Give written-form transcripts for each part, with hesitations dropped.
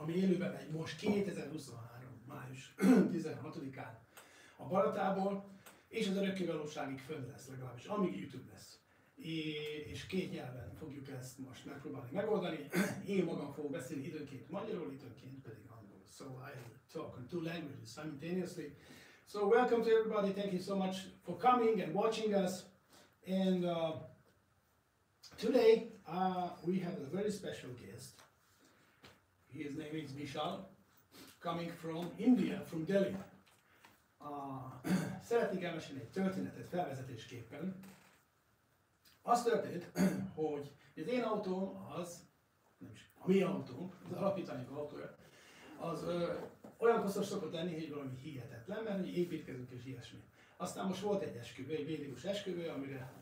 ami élőben megy most 2023. május 16-án a Bharatából, és az örökkévalóságig fönn lesz legalábbis, amíg YouTube lesz. És 2 nyelven fogjuk ezt most megpróbálni megoldani. Én magam fogok beszélni időnként magyarul, időnként pedig angolul. So I talk in 2 languages simultaneously. So welcome to everybody. Thank you so much for coming and watching us. And today we have a very special guest. His name is Vishal, coming from India, from Delhi. Szeretnék elmesélni egy történetet felvezetésképpen. Az történt, hogy az én autóm az, nem is, a mi autóm, az alapítványok autója, az olyan koszos szokott lenni, hogy valami hihetetlen, mert hogy építkezünk és ilyesmi. Aztán most volt egy esküvő, egy védikus esküvő, amire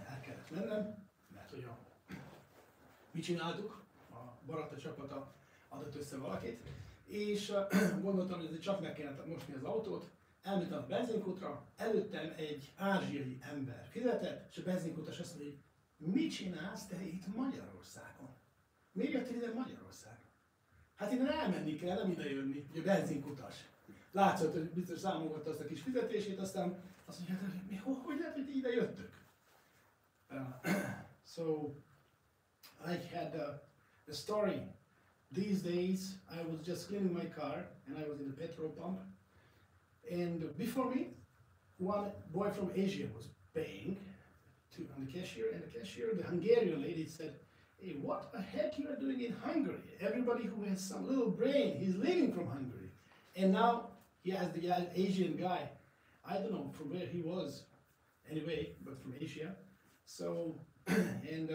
el kellett mennem, mert hogy mi csináltuk, a Bharata csapata adott össze valakit, és gondoltam, hogy csak meg kellene mosni az autót, elmentem a benzinkútra, előttem egy ázsiai ember fizetett, és a benzinkutas azt mondja, hogy mit csinálsz te itt Magyarországon? Miért jöttél ide Magyarországra? Hát innen elmenni kell, nem ide jönni, ugye benzinkutas. Látszott, hogy biztos számolgatta azt a kis fizetését, aztán azt mondja, hát, hogy lehet, hogy ide jöttök? So, I had a story. These days, I was just cleaning my car, and I was in the petrol pump. And before me, one boy from Asia was paying on the cashier, and the Hungarian lady said, "Hey, what the heck you are doing in Hungary? Everybody who has some little brain, he's leaving from Hungary." And now he asked the Asian guy, I don't know from where he was, anyway, but from Asia. So, and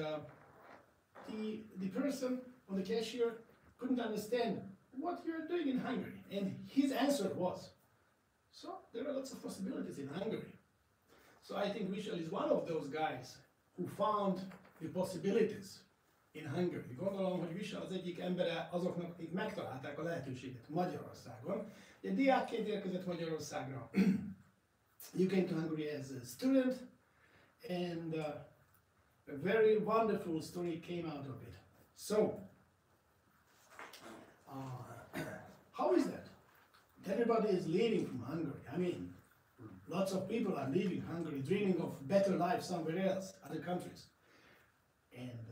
the person on the cashier couldn't understand what you're doing in Hungary. And his answer was, so there are lots of possibilities in Hungary. So I think Vishal is one of those guys who found the possibilities in Hungary. Gondolom, hogy Vishal az egyik embere azoknak, akik megtalálták a lehetőséget Magyarországon. Ugye diákként érkezett Magyarországra. You came to Hungary as a student, and a very wonderful story came out of it. So, how is that? Everybody is leaving from Hungary. I mean, lots of people are leaving Hungary, dreaming of better life somewhere else, other countries. And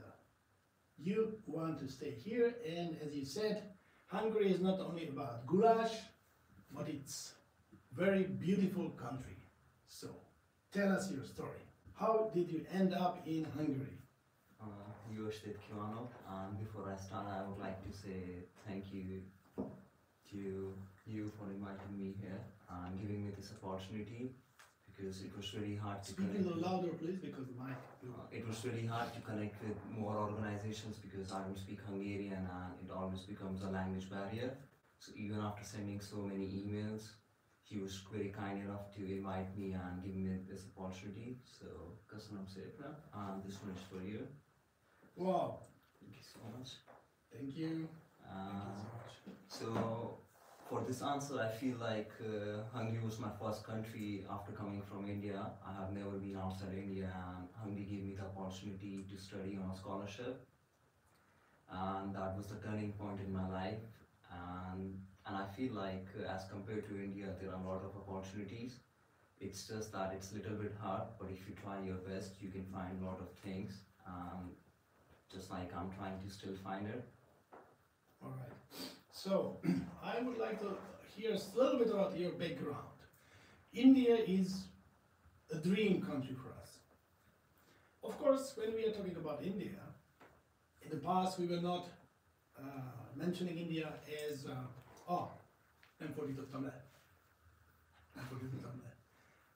you want to stay here, and as you said, Hungary is not only about goulash, but it's a very beautiful country. So, tell us your story. How did you end up in Hungary? Jó estét kívánok! Before I start, I would like to say thank you to you for inviting me here and giving me this opportunity, because it was really hard to Speak a little louder, please, because the mic. It was really hard to connect with more organizations because I don't speak Hungarian and it always becomes a language barrier. So even after sending so many emails, he was very kind enough to invite me and give me this opportunity. So, köszönöm szépen, and this one is for you. Wow. Thank you so much. Thank you. Thank you so much. So, for this answer, I feel like Hungary was my first country after coming from India. I have never been outside India, and Hungary gave me the opportunity to study on a scholarship. And that was the turning point in my life. And I feel like as compared to India, there are a lot of opportunities. It's just that it's a little bit hard, but if you try your best, you can find a lot of things. Just like I'm trying to still find it. All right. So, I would like to hear a little bit about your background. India is a dream country for us. Of course, when we are talking about India, in the past we were not mentioning India as nem fordítottam le.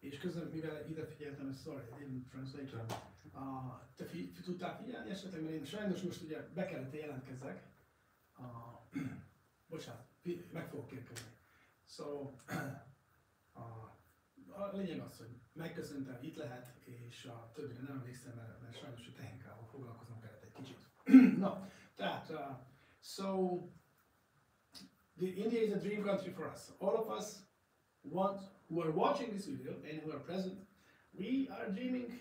És közben, mivel ide figyeltem, sorry, I didn't translate. Te tudtál figyelni esetleg, mert én sajnos most ugye be kellett jelentkezzek. Bocsánat, meg fogok érkezni. So, a lényeg az, hogy megköszöntem, itt lehet, és a többire nem emlékszem, mert sajnos a technikával foglalkoznom kellett egy kicsit. No, tehát, so, India is a dream country for us. All of us who are watching this video and who are present, we are dreaming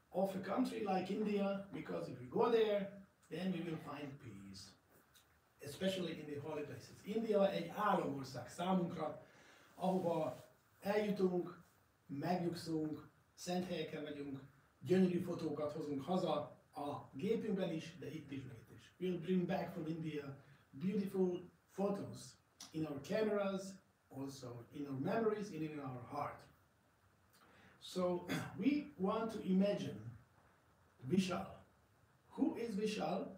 of a country like India, because if we go there, then we will find peace. especially in the holy places. India egy államország számunkra, ahova eljutunk, megnyugszunk, szent helyeken megyünk, gyönyörű fotókat hozunk haza a gépünkben is, de itt is, meg itt is. We'll bring back from India beautiful photos in our cameras, also in our memories and in our heart. So we want to imagine Vishal. Who is Vishal?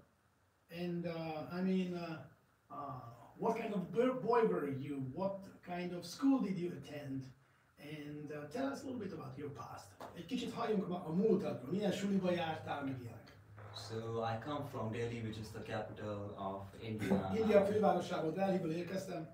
And what kind of boy were you? What kind of school did you attend? And tell us a little bit about your past. Egy kicsit halljunk a múltadról. Milyen suliba jártál, meg ilyenek? So I come from Delhi, which is the capital of India. India fővárosából, Delhiből érkeztem.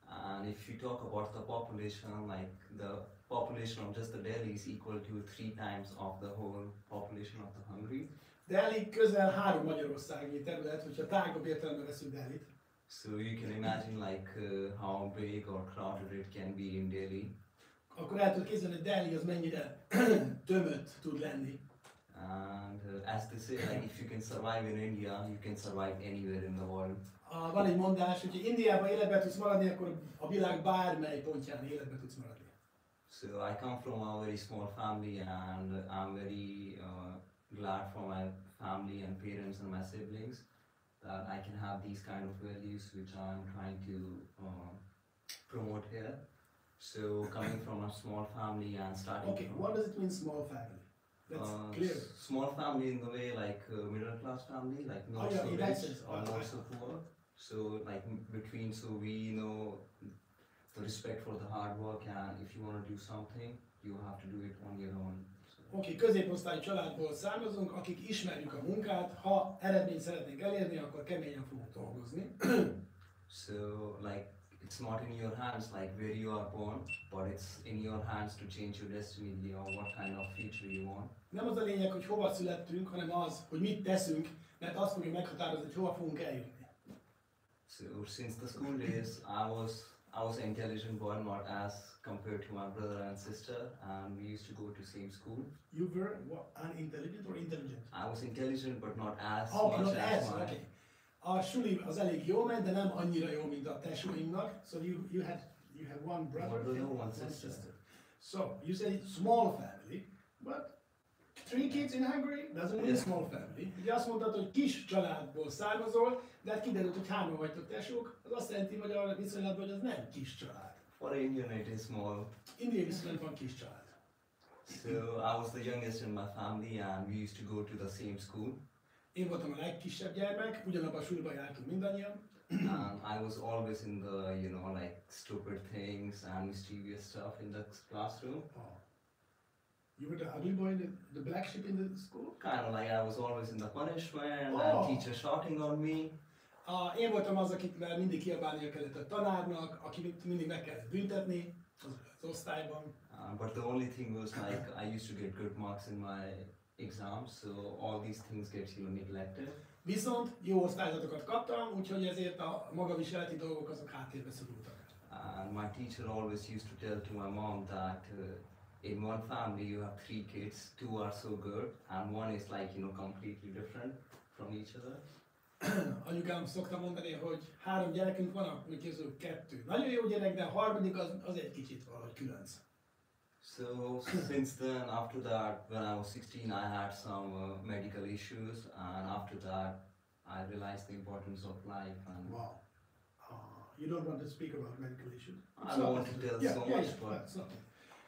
And if you talk about the population, like the population of just the Delhi is equal to 3 times of the whole population of the Hungary. Delhi közel 3 magyarországi terület, hogyha tágabb értelemben veszünk Delhit. So you can imagine like how big or crowded it can be in Delhi. Akkor el tudod képzelni, hogy Delhi az mennyire tömött tud lenni. And as they say, like if you can survive in India, you can survive anywhere in the world. Van egy mondás, hogy ha Indiában életben tudsz maradni, akkor a világ bármely pontján életben tudsz maradni. So I come from a very small family, and I'm very glad for my family and parents and my siblings that I can have these kind of values which I'm trying to promote here. So coming from a small family and starting. Okay, what does it mean small family? That's clear. Small family in the way like middle class family, like not so rich or not so poor. So like between, so we know the respect for the hard work, and if you want to do something, you have to do it on your own. Oké, középosztályi családból származunk, akik ismerjük a munkát, ha eredményt szeretnénk elérni, akkor keményen fogunk dolgozni. So like it's not in your hands like where you are born, but it's in your hands to change your destiny or what kind of future you want. Nem az a lényeg, hogy hova születtünk, hanem az, hogy mit teszünk, mert azt fogja meghatározni, hogy hova fogunk eljutni. So since the school days, I was an intelligent boy, not as compared to my brother and sister, and we used to go to same school. You were what, unintelligent or intelligent? I was intelligent, but not as much much as my. Okay. A suli az elég jó ment, de nem annyira jó, mint a tesóimnak. So you had one brother and one sister. So you say small family, but 3 kids in Hungary doesn't mean small family. Ugye azt mondtad, hogy kis családból származol, de hát kiderült, hogy 3-an vagytok tesók, az azt jelenti, hogy a viszonylatban, hogy az nem kis család. For Indian it is small. Indiai viszonylatban kis család. So I was the youngest in my family, and we used to go to the same school. Én voltam a legkisebb gyermek, ugyanabban a suliba jártunk mindannyian. And I was always in the, you know, like stupid things and mischievous stuff in the classroom. Oh. You were the ugly boy, the black sheep in the school? Kind of like I was always in the punishment and teacher shouting on me. Én voltam az, akikvel mindig kiabálnia kellett a tanárnak, akit mindig meg kellett büntetni az osztályban. But the only thing was like I used to get good marks in my exams, so all these things get, you know, neglected. Viszont jó osztályzatokat kaptam, úgyhogy ezért a magaviseleti dolgok azok háttérbe szorultak. And my teacher always used to tell to my mom that in one family you have 3 kids, 2 are so good, and one is like, you know, completely different from each other. Anyukám szokta mondani, hogy 3 gyerekünk van, amik közül 2 nagyon jó gyerek, de a harmadik az egy kicsit valahogy különc. So since then, after that, when I was 16, I had some medical issues, and after that, I realized the importance of life. And wow. You don't want to speak about medical issues? I don't want to tell so much, but...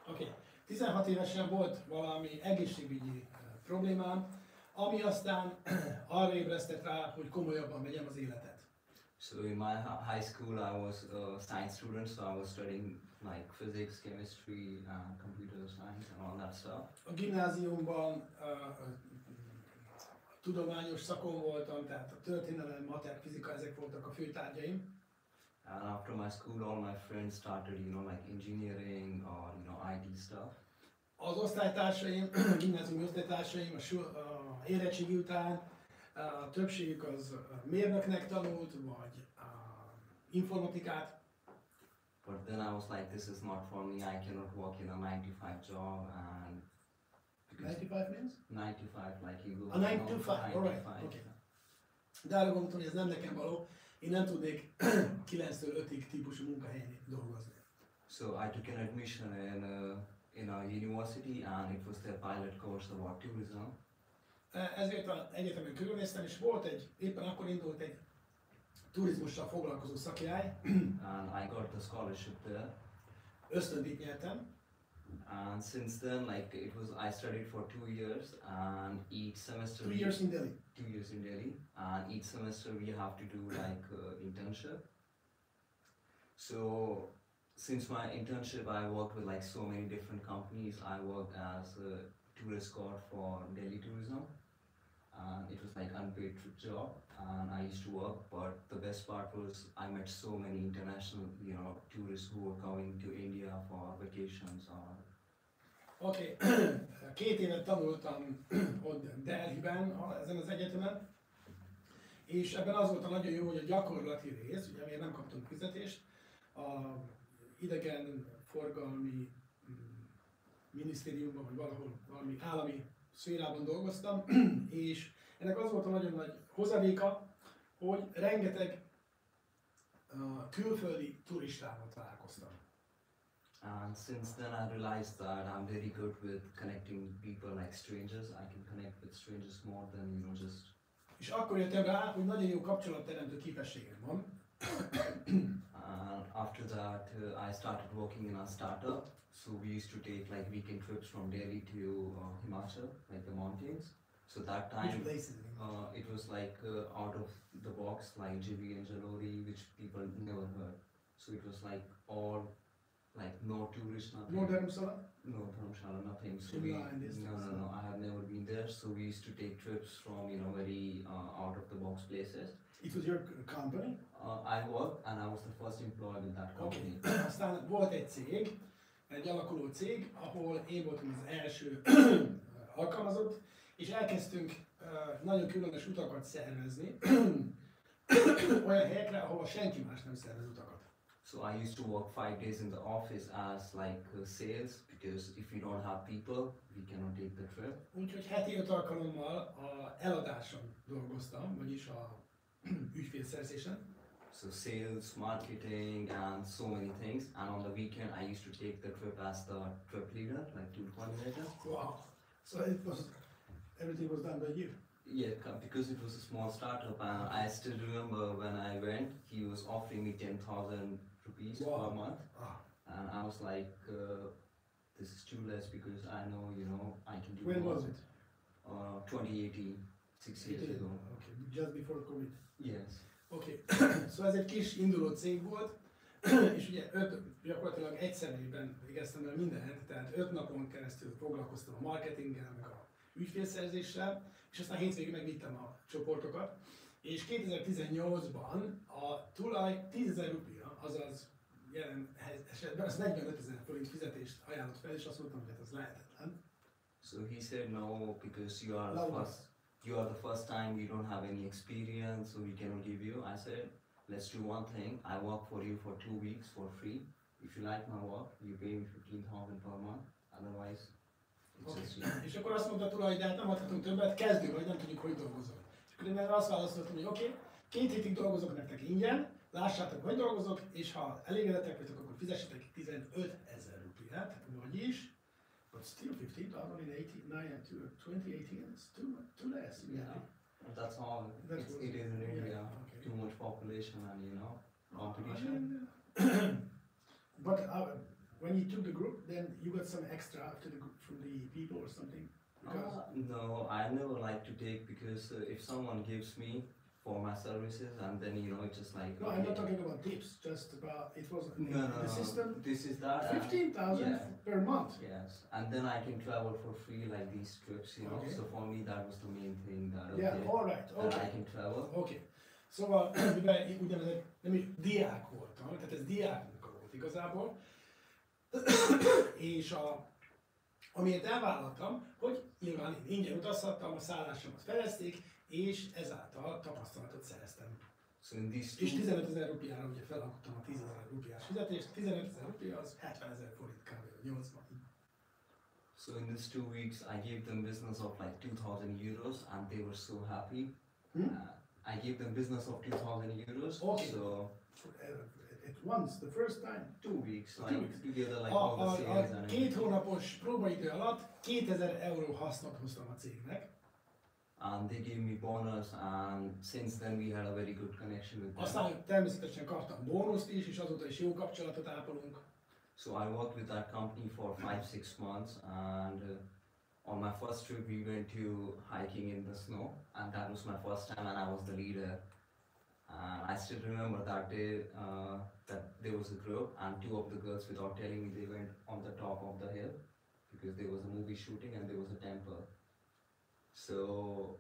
Okay. 16 évesen volt valami egészségügyi problémám, ami aztán arra ébresztett rá, hogy komolyabban vegyem az életet. So in my high school I was a science student, so I was studying like physics, chemistry, computer science and all that stuff. A gimnáziumban tudományos szakon voltam, tehát a történelem, matek, fizika, ezek voltak a fő tárgyaim. And after my school, all my friends started, you know, like engineering or, you know, IT stuff. Az osztálytársaim, a gimnáziumi osztálytársaim a érettségi után többségük az mérnöknek tanult, vagy informatikát. But then I was like, this is not for me, I cannot work in a 9-to-5 job, and... 9-to-5 means? 9-to-5, like you go... A 9-to-5, alright, okay. De arra gondoltam, hogy ez nem nekem való, én nem tudnék 9-től 5-ig típusú munkahelyen dolgozni. So I took an admission in a university, and it was their pilot course about tourism. Ezért az egyetemen körülnéztem, és volt éppen akkor indult egy turizmussal foglalkozó szakirály. And I got the scholarship there. Ösztöndíjat nyertem. And since then, like I studied for 2 years, and each semester 2 years in Delhi. 2 years in Delhi, and each semester we have to do like internship. So since my internship, I worked with like so many different companies. I worked as a tourist guide for Delhi tourism, and it was like unpaid job, and I used to work. But the best part was I met so many international, tourists who were coming to India for vacations or. Oké, 2 évet tanultam ott Delhiben, ezen az egyetemen, és ebben az volt a nagyon jó, hogy a gyakorlati rész, ugye miért nem kaptunk fizetést, a idegenforgalmi minisztériumban, vagy valahol valami állami szférában dolgoztam, és ennek az volt a nagyon nagy hozadéka, hogy rengeteg külföldi turistával találkoztam. And since then I realized that I'm very good with connecting people like strangers. I can connect with strangers more than just. És akkor jöttem rá, hogy nagyon jó kapcsolatteremtő képességem van. And after that, I started working in a startup. So we used to take like weekend trips from Delhi to Himachal, like the mountains. So that time, Which places? it was like out of the box, like Jibi and Jalori, which people never heard. So it was like all, like no tourist, nothing. No Dharamsala? No Dharamshala, nothing. So No. I have never been there. So we used to take trips from very out of the box places. It was your company? I worked, and I was the first employee in that company. Okay. Aztán volt egy cég, egy alakuló cég, ahol én voltam az első alkalmazott, és elkezdtünk nagyon különös utakat szervezni, olyan helyekre, ahol senki más nem szervez utakat. So I used to work 5 days in the office as like sales, because if we don't have people, we cannot take the trip. Úgyhogy heti 5 alkalommal a eladáson dolgoztam, vagyis a ügyfélszerzésen. So sales, marketing, and so many things. And on the weekend, I used to take the trip as the trip leader, like tour coordinator. Wow. So everything was done by you? Yeah, because it was a small startup, and I still remember when I went, he was offering me 10,000 rupees per month. And I was like, this is too less, because I know, I can do When more. was it? 2018, 6 years ago. Okay, just before COVID. Yes. Oké, szóval ez egy kis induló cég volt, és ugye gyakorlatilag egy személyben végeztem el mindent, tehát 5 napon keresztül foglalkoztam a marketinggel, meg a ügyfélszerzéssel, és aztán hétvégén megvittem a csoportokat, és 2018-ban a tulaj 10.000 rupia, azaz jelen esetben az 45.000 forint fizetést ajánlott fel, és azt mondtam, hogy ez lehetetlen. So he said no, because you are the first time, you don't have any experience, so we cannot give you. I said, let's do one thing. I work for you for 2 weeks for free. If you like my work, you pay me 15,000 per month. Otherwise, it's just you. És akkor azt mondta tulaj, de hát nem adhatunk többet, kezdő vagy, nem tudjuk, hogy dolgozol. És akkor én erre azt válaszoltam, hogy oké, 2 hétig dolgozok nektek ingyen, lássátok, hogy dolgozok, és ha elégedettek vagytok, akkor fizessetek 15.000 rupiát, vagyis, but still 15,000 in 2018, it's too less. Yeah, that's all. It is in India. Okay. Too much population and competition. But when you took the group, then you got some extra after the group from the people or something? No, I never like to take, because if someone gives me for my services, and then it's just like. No, I'm not talking about tips. Just about it was the system. This is that 15,000 per month. Yes, and then I can travel for free, like these trips, Okay. So for me that was the main thing. That Yeah, all right. Okay. That I can travel. Okay. Szóval, mivel úgynevezett, nem is diák voltam, tehát ez diákmunka volt igazából, és amiért elvállaltam, hogy nyilván én ingyen utazhattam, a szállásomat fejezték, és ezáltal tapasztalatot szereztem. So in these És 15.000 rupiára ugye felalkottam a 10.000 rupiás fizetést, 15.000 rupia az 70.000 forint kb. 80. So in these 2 weeks I gave them business of like 2,000 euros, and they were so happy. I gave them business of 2,000 euros. Okay. So At once, the first time. 2 weeks, like 2 weeks. together, like all the sales and 2 hónapos próbaidő alatt 2000 euró hasznot hoztam a cégnek. And they gave me bonus, and since then we had a very good connection with them. Aztán természetesen kaptam bónuszt is, és azóta is jó kapcsolatot ápolunk. So I worked with that company for 5-6 months, and on my first trip we went to hiking in the snow, and that was my first time, and I was the leader. And I still remember that day that there was a group, and 2 of the girls, without telling me, they went on the top of the hill because there was a movie shooting and there was a temple. So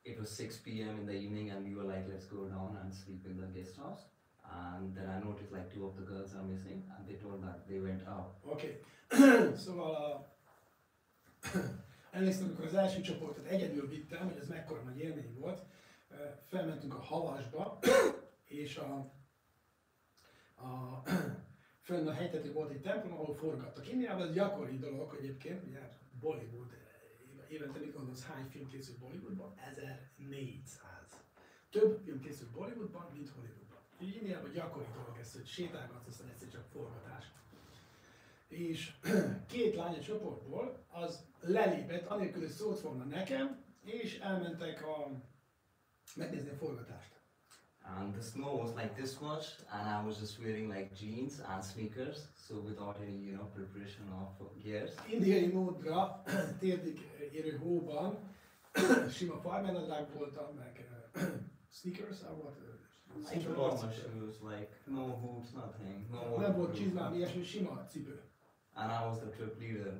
it was 6 p.m. in the evening, and we were like, let's go down and sleep in the guest house. And then I noticed like 2 of the girls are missing, and they told that they went up. Oké. Szóval emlékszem, amikor az első csoportot egyedül vittem, hogy ez mekkora nagy élmény volt. Felmentünk a havasba, és fönn a hegytetőn volt egy templom, ahol forgattak. Indiában ez gyakori dolog egyébként, ugye Bollywood, évente mit gondolsz, hány film készült Bollywoodban? 1400. Több film készült Bollywoodban, mint Hollywoodban. Úgyhogy Indiában gyakori dolog ez, hogy sétálgatsz, aztán egyszer csak forgatás. És 2 lány a csoportból az lelépett, anélkül, hogy szót fogna nekem, és elmentek megnézni a forgatást. And the snow was like this much, and I was just wearing like jeans and sneakers, so without any, preparation of gears. Indiai módra térdig érő hóban sima farmernadrág voltam, meg sneakers, volt. Like normal shoes, like no hoops, nothing. No Nem volt csizmám, ilyesmi, sima cipő. And I was the trip leader,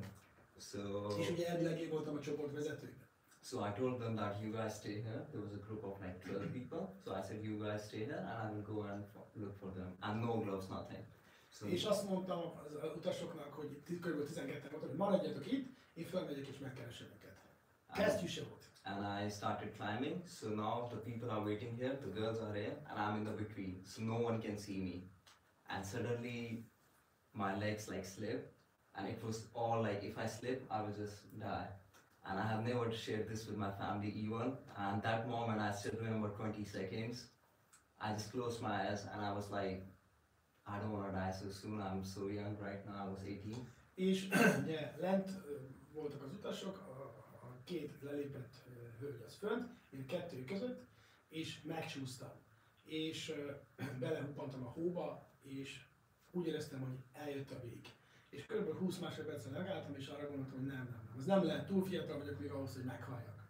so. És ugye elvileg én voltam a csoport vezetője. So I told them that you guys stay here. There was a group of like 12 people. So I said, you guys stay here, and I will go and look for them. And no gloves, nothing. So és azt mondtam az utasoknak, hogy kb. 12-en voltak, hogy maradjatok itt, én felmegyek és megkeresem őket. Kesztyűsort. And I started climbing. So now the people are waiting here, the girls are here, and I'm in the between. So no one can see me. And suddenly my legs like slip, and it was all like if I slip, I would just die. And I have never shared this with my family even. And that moment, I still remember 20 seconds. I just closed my eyes and I was like, I don't want to die so soon. I'm so young right now. I was 18. És ugye lent voltak az utasok, a 2 lelépett hölgy az fönt, én 2 között, és megcsúsztam. És belehuppantam a hóba, és úgy éreztem, hogy eljött a vég. És kb. 20 másodpercen megálltam, és arra gondoltam, hogy nem. Ez nem lehet, túl fiatal vagyok még ahhoz, hogy meghalljak.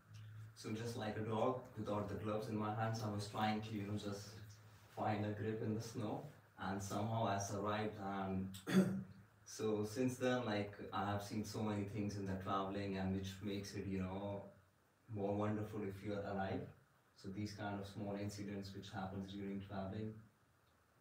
So just like a dog, without the gloves in my hands, I was trying to, just find a grip in the snow, and somehow I survived. And so since then, like I have seen so many things in the traveling, and which makes it, more wonderful if you are alive. So these kind of small incidents which happens during traveling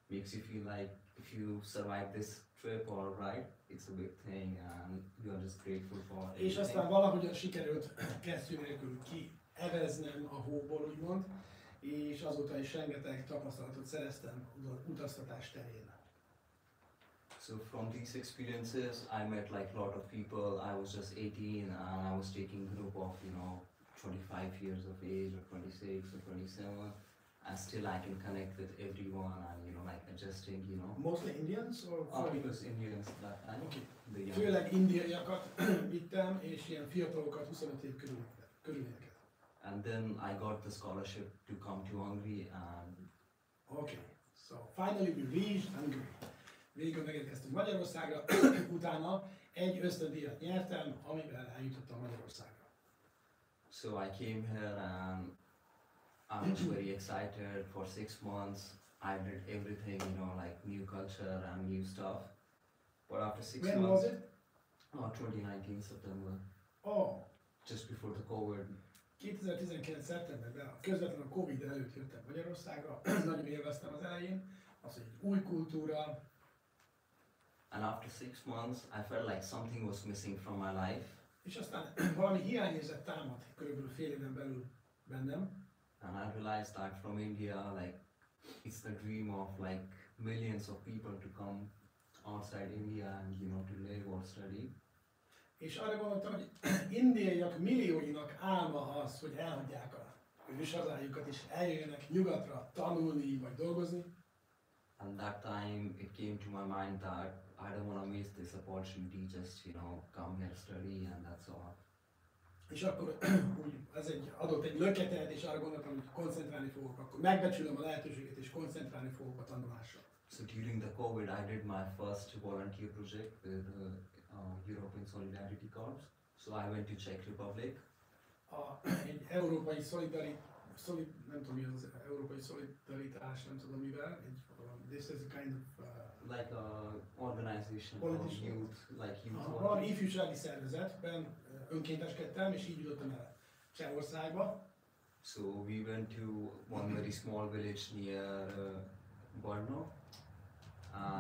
makes you feel like if you survive this trip or ride, it's a big thing, and you are just grateful for everything. És aztán valahogyan sikerült kesztyű nélkül kieveznem a hóból, úgymond, és azóta is rengeteg tapasztalatot szereztem utaztatás terén. So from these experiences, I met like a lot of people. I was just 18, and I was taking a group of 25 years of age, or 26, or 27. And still I can connect with everyone, and like adjusting, Mostly Indians or it was Indians that time. Okay. Főleg indiaiakat vittem, és ilyen fiatalokat, 25 év körülényeket. And then I got the scholarship to come to Hungary, and okay. So finally we reached Hungary. Végül megérkeztünk Magyarországra, utána egy ösztöndíjat nyertem, amivel eljutottam Magyarországra. So I came here, and I was very excited for 6 months. I did everything, like new culture and new stuff. But after 6 When months... was it? 2019 September. Oh. Just before the COVID. 2019 szeptemberben, közvetlenül a Covid előtt jöttem Magyarországra. Nagyon élveztem az elején. Az, hogy új kultúra. And after 6 months, I felt like something was missing from my life. És aztán valami hiányérzet támadt körülbelül fél éven belül bennem. And I realized that from India, like, it's the dream of like millions of people to come outside India and to live or study. És arra gondoltam, hogy indiaiak millióinak álma az, hogy elhagyják őshazájukat is eljöjjenek nyugatra tanulni vagy dolgozni. And that time it came to my mind that I don't want to miss this opportunity, just come here, study, and that's all. És akkor úgy, ez adott egy löketet, és arra gondoltam, hogy koncentrálni fogok, akkor megbecsülöm a lehetőséget, és koncentrálni fogok a tanulásra. So during the COVID, I did my first volunteer project with European Solidarity Corps. So I went to Czech Republic. Egy európai nem tudom mi az európai szolidaritás, nem tudom mivel, this is a kind of like a organization for youth, like youth. Van ifjúsági szervezetben önkénteskedtem, és így jutottam el Csehországba. So we went to one very small village near Brno.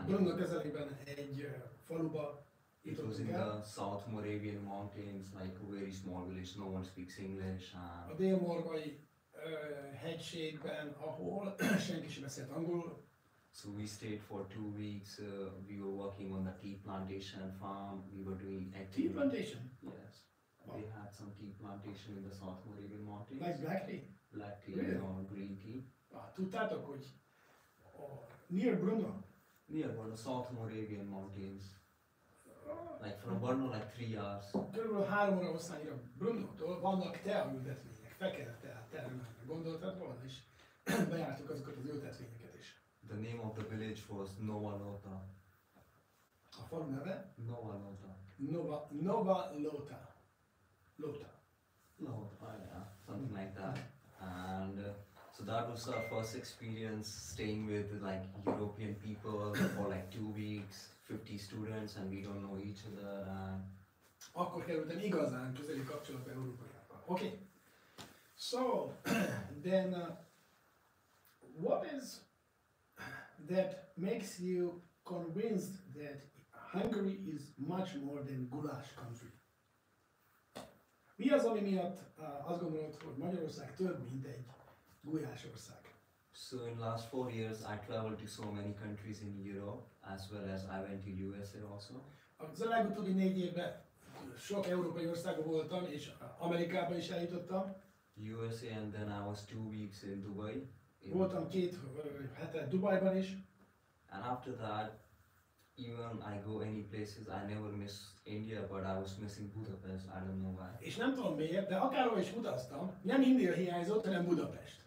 Brno közelében egy faluba. It was in the South Moravian Mountains, like a very small village, no one speaks English. A délmorvai hegységben, ahol senki sem beszélt angolul. So we stayed for 2 weeks. We were working on the tea plantation farm. We were doing activity. Tea plantation? Yes. They had some tea plantation in the South Moravian Mountains. Like black tea? Black tea, really? Or green tea. Tudtátok, hogy near Brno? Near Brno, South Moravian Mountains. Like from Brno, like 3 hours. Körülbelül 3 óra hosszányira Brnótól vannak teaültetvények, fekete termelnek. Gondoltad volna is? Bejártuk azokat az ültetvényeket is. The name of the village was Nova Lota. A falu neve? Nova Lota. Nova Lota. Lota. Lota, yeah, something like that. And so that was our first experience staying with like European people for like 2 weeks. 50 students, and we don't know each other. Akkor kerültem igazán közeli kapcsolatba európaiakkal. Okay. So then, what is that makes you convinced that Hungary is much more than goulash country? Mi az, ami miatt azt gondolod, hogy Magyarország több, mint egy gulyásország? So in last 4 years, I traveled to so many countries in Europe, as well as I went to USA also. Az legutóbbi 4 évben sok európai országban voltam, és Amerikában is eljutottam. USA, and then I was 2 weeks in Dubai. Voltam 2 hetet Dubajban is. And after that, even I go any places, I never miss India, but I was missing Budapest. I don't know why. És nem tudom miért, de akárhol is utaztam, nem India hiányzott, hanem Budapest.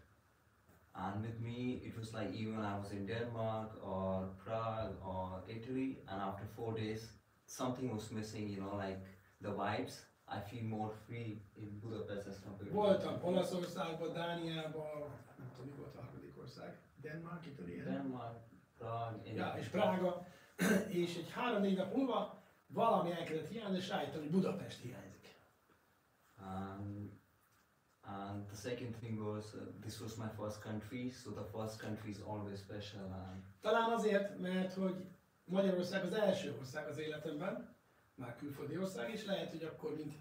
And with me, it was like even I was in Denmark or Prague or Italy, and after 4 days, something was missing, like the vibes. I feel more free in Budapest as compared to... Voltam Olaszországban, Dániában, nem tudom, mi volt a harmadik ország. Denmark, Italy. Denmark, Prague... Ja, és Prága. És egy 3-4 nap múlva valami elkezdett hiányozni, és rájöttem, hogy Budapest hiányzik. And the second thing was, this was my first country, so the first country is always special. Talán azért, mert hogy Magyarország az első ország az életemben, már külföldi ország, és lehet, hogy akkor mint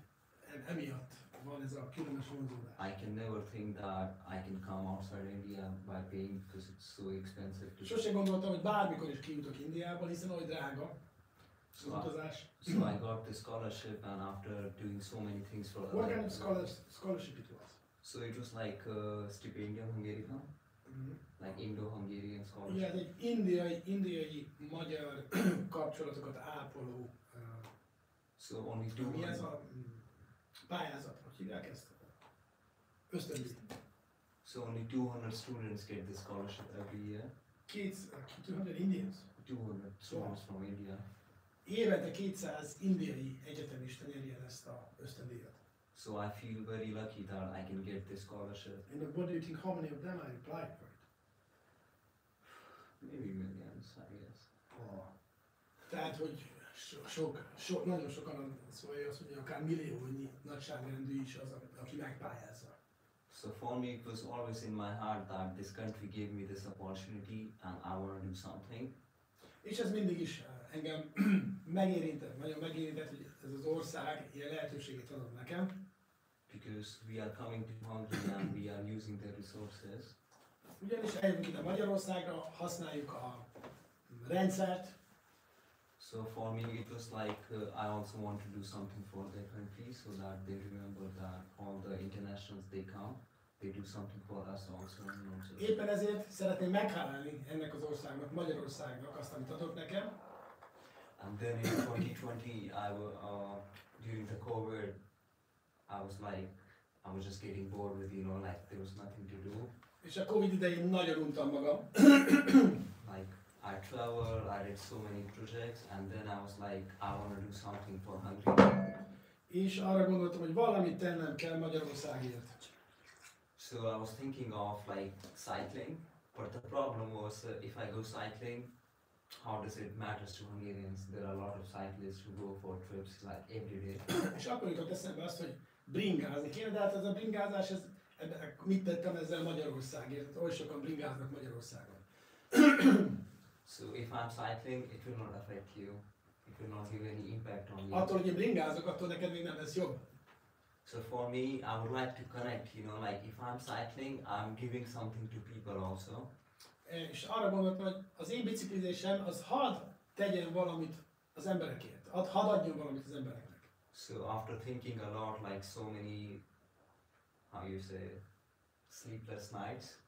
emiatt van ez a különös vonzódás. I can never think that I can come outside India by paying because it's so expensive. Sose gondoltam, hogy bármikor is kijutok Indiából, hiszen olyan drága az utazás. So I got the scholarship, and after doing so many things for... What kind of scholarship it was? So it was like stipendium Hungarian, like Indo-Hungarian scholarship. Igen, egy indiai-magyar kapcsolatokat ápoló. So only 2. Mi ez a pályázat, hogy hívják ezt? Ösztöndíj. So only 200 students get this scholarship every year. 200 Indians? 200 students from India. Évente 200 indiai egyetemista nyeri el ezt a ösztöndíjat. So I feel very lucky that I can get this scholarship. And what do you think, how many of them are applied for it? Maybe millions, I guess. Tehát, hogy nagyon sokan szólja azt, hogy akár milliónyi nagyságrendű is az, aki megpályázza. So for me it was always in my heart that this country gave me this opportunity and I want to do something. És ez mindig is engem megérintett, nagyon megérintett, hogy ez az ország ilyen lehetőséget adott nekem. Because we are coming to Hungary and we are using their resources. Ugyanis eljövünk ide Magyarországra, használjuk a rendszert. So for me it was like I also want to do something for their country so that they remember that all the internationals they come they do something for us also. You know, so. Éppen ezért szeretném meghálálni ennek az országnak, Magyarországnak azt, amit adott nekem. And then in 2020, during the COVID, I was just getting bored with, you know, like there was nothing to do. És a Covid idején nagyon untam magam. Like I traveled, I did so many projects, and then I was like, I want to do something for Hungary. És arra gondoltam, hogy valamit tennem kell Magyarországért. So I was thinking of like cycling, but the problem was if I go cycling, how does it matter to Hungarians? There are a lot of cyclists who go for trips like every day. És akkor jutott eszembe azt, hogy bringázni kéne, de hát ez a bringázás, mit tettem ezzel Magyarországért? Oly sokan bringáznak Magyarországon. So if I'm cycling, it will not affect you. It will not give any impact on you. Attól, hogy én bringázok, attól neked még nem lesz jobb. So for me, I would like to connect, you know, like if I'm cycling, I'm giving something to people also. És arra gondoltam, hogy az én biciklizésem az hadd tegyen valamit az emberekért. Hadd adjon valamit az embereknek. So after thinking a lot, like so many, how you say, sleepless nights,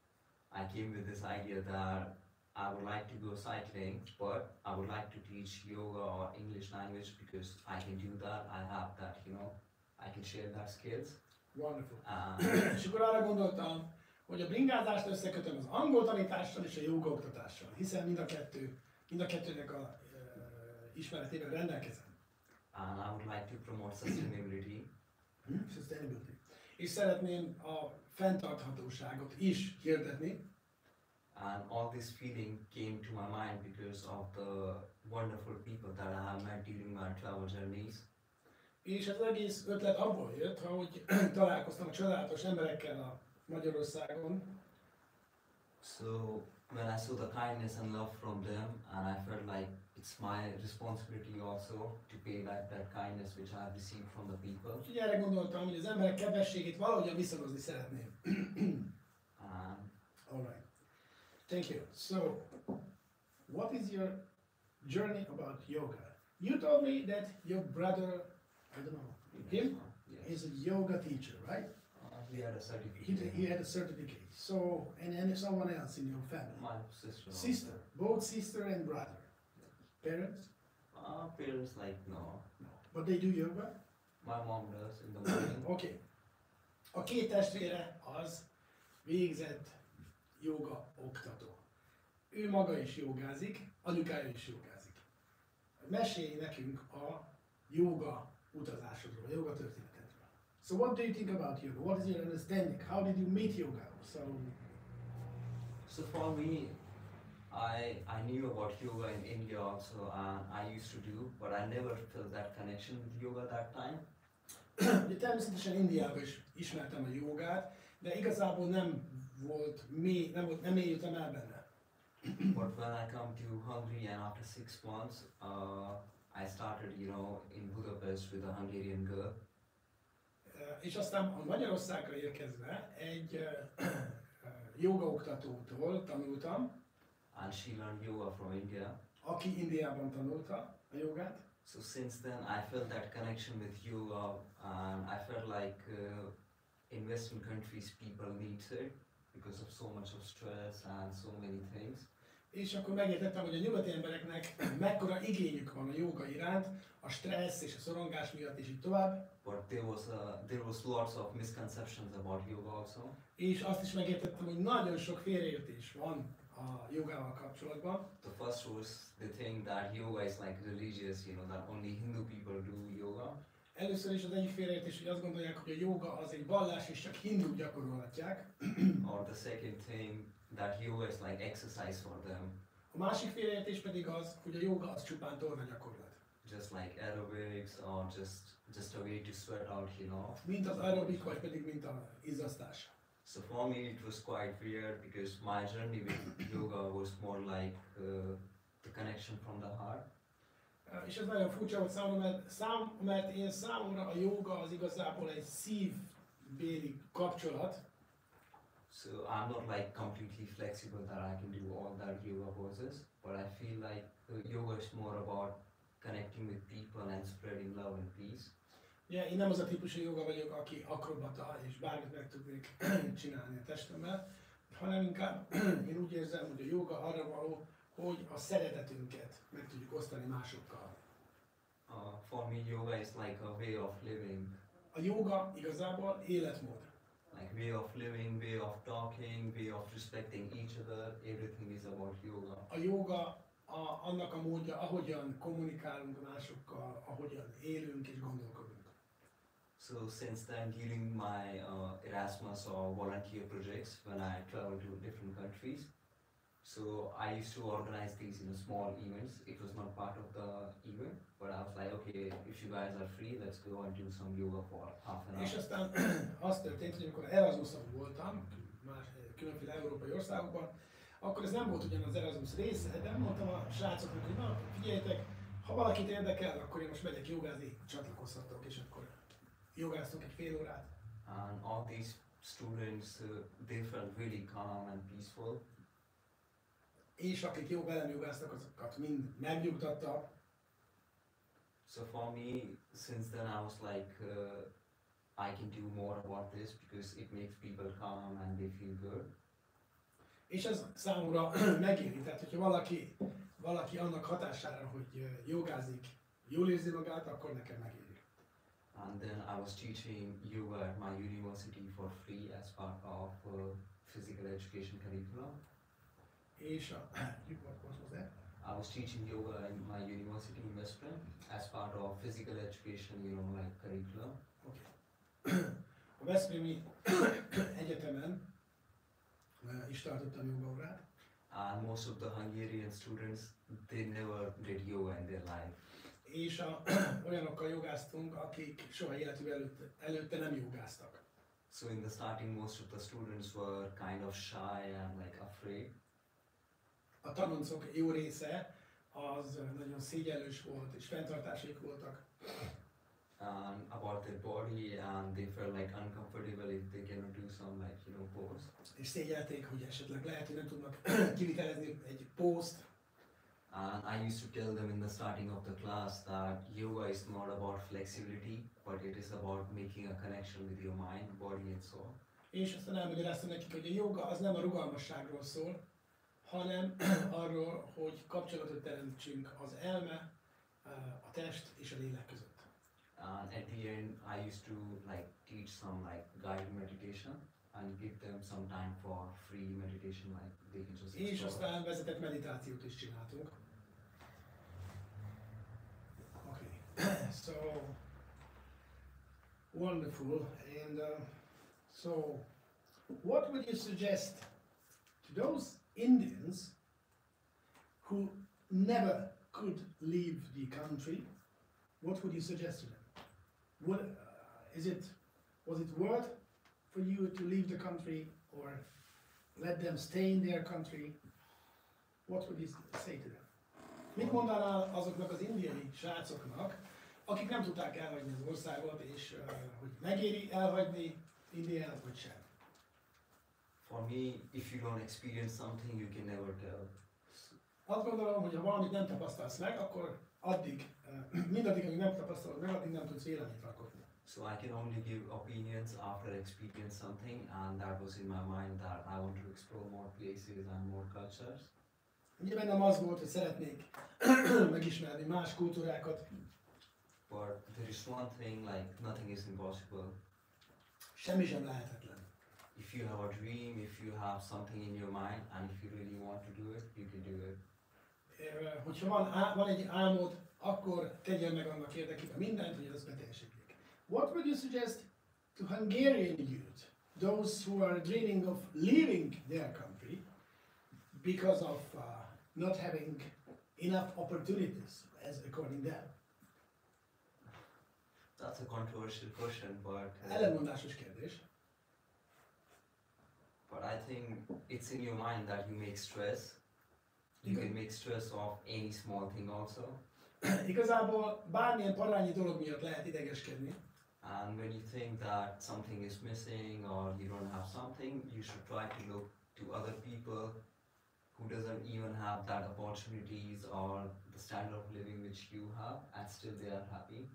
I came with this idea that I would like to go cycling, but I would like to teach yoga or English language because I can do that. I have that, you know, I can share that skills. Wonderful. És akkor arra gondoltam, hogy a bringázást összekötöm az angol tanítással és a joga oktatással, hiszen mind a kettőnek a ismeretével rendelkezem. And I would like to promote sustainability. Sustainability. És szeretném a fenntarthatóságot is hirdetni. And all this feeling came to my mind because of the wonderful people that I have met during my travel journeys. És az egész ötlet abból jött, hogy találkoztam a csodálatos emberekkel a Magyarországon. So when I saw the kindness and love from them, and I felt like it's my responsibility also to pay back that kindness which I have received from the people. Úgyhogy erre gondoltam, hogy az emberek kedvességét valahogyan visszahozni szeretném. All right. Thank you. So, what is your journey about yoga? You told me that your brother, I don't know, him, Yes. is a yoga teacher, right? He had a certificate. He had a certificate. So, and someone else in your family? My sister. Sister, both sister and brother. Parents? Parents like no. No. But they do yoga? My mom does in the morning. Okay. A két testvére az végzett joga oktató. Ő maga is jogázik, anyukája is jogázik. Mesélj nekünk a joga utazásodról, a joga történetedről. So what do you think about yoga? What is your understanding? How did you meet yoga? So for me, I knew about yoga in India also, and I used to do, but I never felt that connection with yoga that time. Ugye természetesen Indiában is ismertem a jogát, de igazából nem mélyültem el benne. But when I come to Hungary and after 6 months, I started, you know, in Budapest with a Hungarian girl. És aztán a Magyarországra érkezve egy jogaoktatótól tanultam. And she learned yoga from India. Aki Indiában tanulta a jogát. So since then I felt that connection with yoga, and I felt like in Western countries people need it because of so much of stress and so many things. És akkor megértettem, hogy a nyugati embereknek mekkora igényük van a joga iránt, a stressz és a szorongás miatt és így tovább. But there was lots of misconceptions about yoga also. És azt is megértettem, hogy nagyon sok félreértés van a jogával kapcsolatban. The first was the thing that yoga is like religious, you know, that only Hindu people do yoga. Először is az egyik félreértés, hogy azt gondolják, hogy a joga az egy vallás és csak hinduk gyakorolhatják. Or the second thing, that yoga is like exercise for them. A másik félreértés pedig az, hogy a joga az csupán tornagyakorlat. Just like aerobics or just a way to sweat out, you know. Mint az aerobik, vagy pedig mint az izzasztás. So for me it was quite weird because my journey with yoga was more like the connection from the heart. És ez nagyon furcsa volt számomra, mert számomra a joga az igazából egy szívbéli kapcsolat. So I'm not like completely flexible that I can do all that yoga poses, but I feel like yoga is more about connecting with people and spreading love and peace. Ugye, én nem az a típusú joga vagyok, aki akrobata és bármit meg tudnék csinálni a testemmel, hanem inkább én úgy érzem, hogy a joga arra való, hogy a szeretetünket meg tudjuk osztani másokkal. For me, yoga is like a way of living. A joga igazából életmód. Like way of living, way of talking, way of respecting each other. Everything is about yoga. A joga annak a módja, ahogyan kommunikálunk másokkal, ahogyan élünk és gondolkodunk. So since then, during my Erasmus or volunteer projects, when I travel to different countries, so I used to organize these in small events. It was not part of the event, but I was like, okay, if you guys are free, let's go and do some yoga for half an hour. És aztán az történt, hogy amikor Erasmuson voltam, más különféle európai országokban, akkor ez nem volt ugyan az Erasmus része, de mondtam a srácoknak, hogy na, figyeljetek, ha valakit érdekel, akkor én most megyek jogázni, csatlakozhatok, és akkor jogáztunk egy fél órát. And all these students, they felt really calm and peaceful. És akik velem jogáztak, azokat mind megnyugtatta. So for me, since then I was like, I can do more about this because it makes people calm and they feel good. És ez számomra megéri, tehát hogyha valaki annak hatására, hogy jogázik, jól érzi magát, akkor nekem megéri. And then I was teaching yoga at my university for free as part of physical education curriculum. És what was that? I was teaching yoga in my university in Veszprémi as part of physical education, like curriculum. Okay. A Veszprémi Egyetemen is tartottam jogaórát. And most of the Hungarian students, they never did yoga in their life. És olyanokkal jogáztunk, akik soha életük előtte nem jogáztak. So in the starting, most of the students were kind of shy and like afraid. A tanoncok jó része az nagyon szégyellős volt, és fenntartásaik voltak. About their body, and they felt like uncomfortable if they cannot do some pose. És szégyelték, hogy esetleg lehet, hogy nem tudnak kivitelezni egy pózt. And I used to tell them in the starting of the class that yoga is not about flexibility, but it is about making a connection with your mind, body and soul. És aztán elmagyaráztam nekik, hogy a joga az nem a rugalmasságról szól, hanem arról, hogy kapcsolatot teremtsünk az elme, a test és a lélek között. And at the end, I used to teach some guided meditation and give them some time for free meditation, they can just. És aztán vezetett meditációt is csináltunk. Okay, so wonderful. And so, what would you suggest to those Indians who never could leave the country? What would you suggest to them? Was it worth for you to leave the country or let them stay in their country? What would you say to them? Mit mondanál azoknak az indiai srácoknak, akik nem tudták elhagyni az országot, és hogy megéri elhagyni Indiát, vagy sem? For me, if you don't experience something, you can never tell. Azt gondolom, hogy ha valamit nem tapasztalsz meg, akkor mindaddig, amíg nem tapasztalod meg, addig nem tudsz véleményt alkotni. So I can only give opinions after I experience something, and that was in my mind that I want to explore more places and more cultures. Ugye bennem az volt, hogy szeretnék megismerni más kultúrákat. But there is one thing, nothing is impossible. Semmi sem lehetetlen. If you have a dream, if you have something in your mind, and if you really want to do it, you can do it. Hogyha van egy álmod, akkor tegyél meg annak érdekében mindent, hogy ez beteljesedjék. What would you suggest to Hungarian youth, those who are dreaming of leaving their country because of not having enough opportunities, as according them? That's a controversial question, but ellenmondásos kérdés. But I think it's in your mind that you make stress. You can make stress of any small thing also. Igazából bármilyen parányi dolog miatt lehet idegeskedni. And when you think that something is missing or you don't have something, you should try to look to other people who doesn't even have that opportunities or the standard of living which you have, and still they are happy.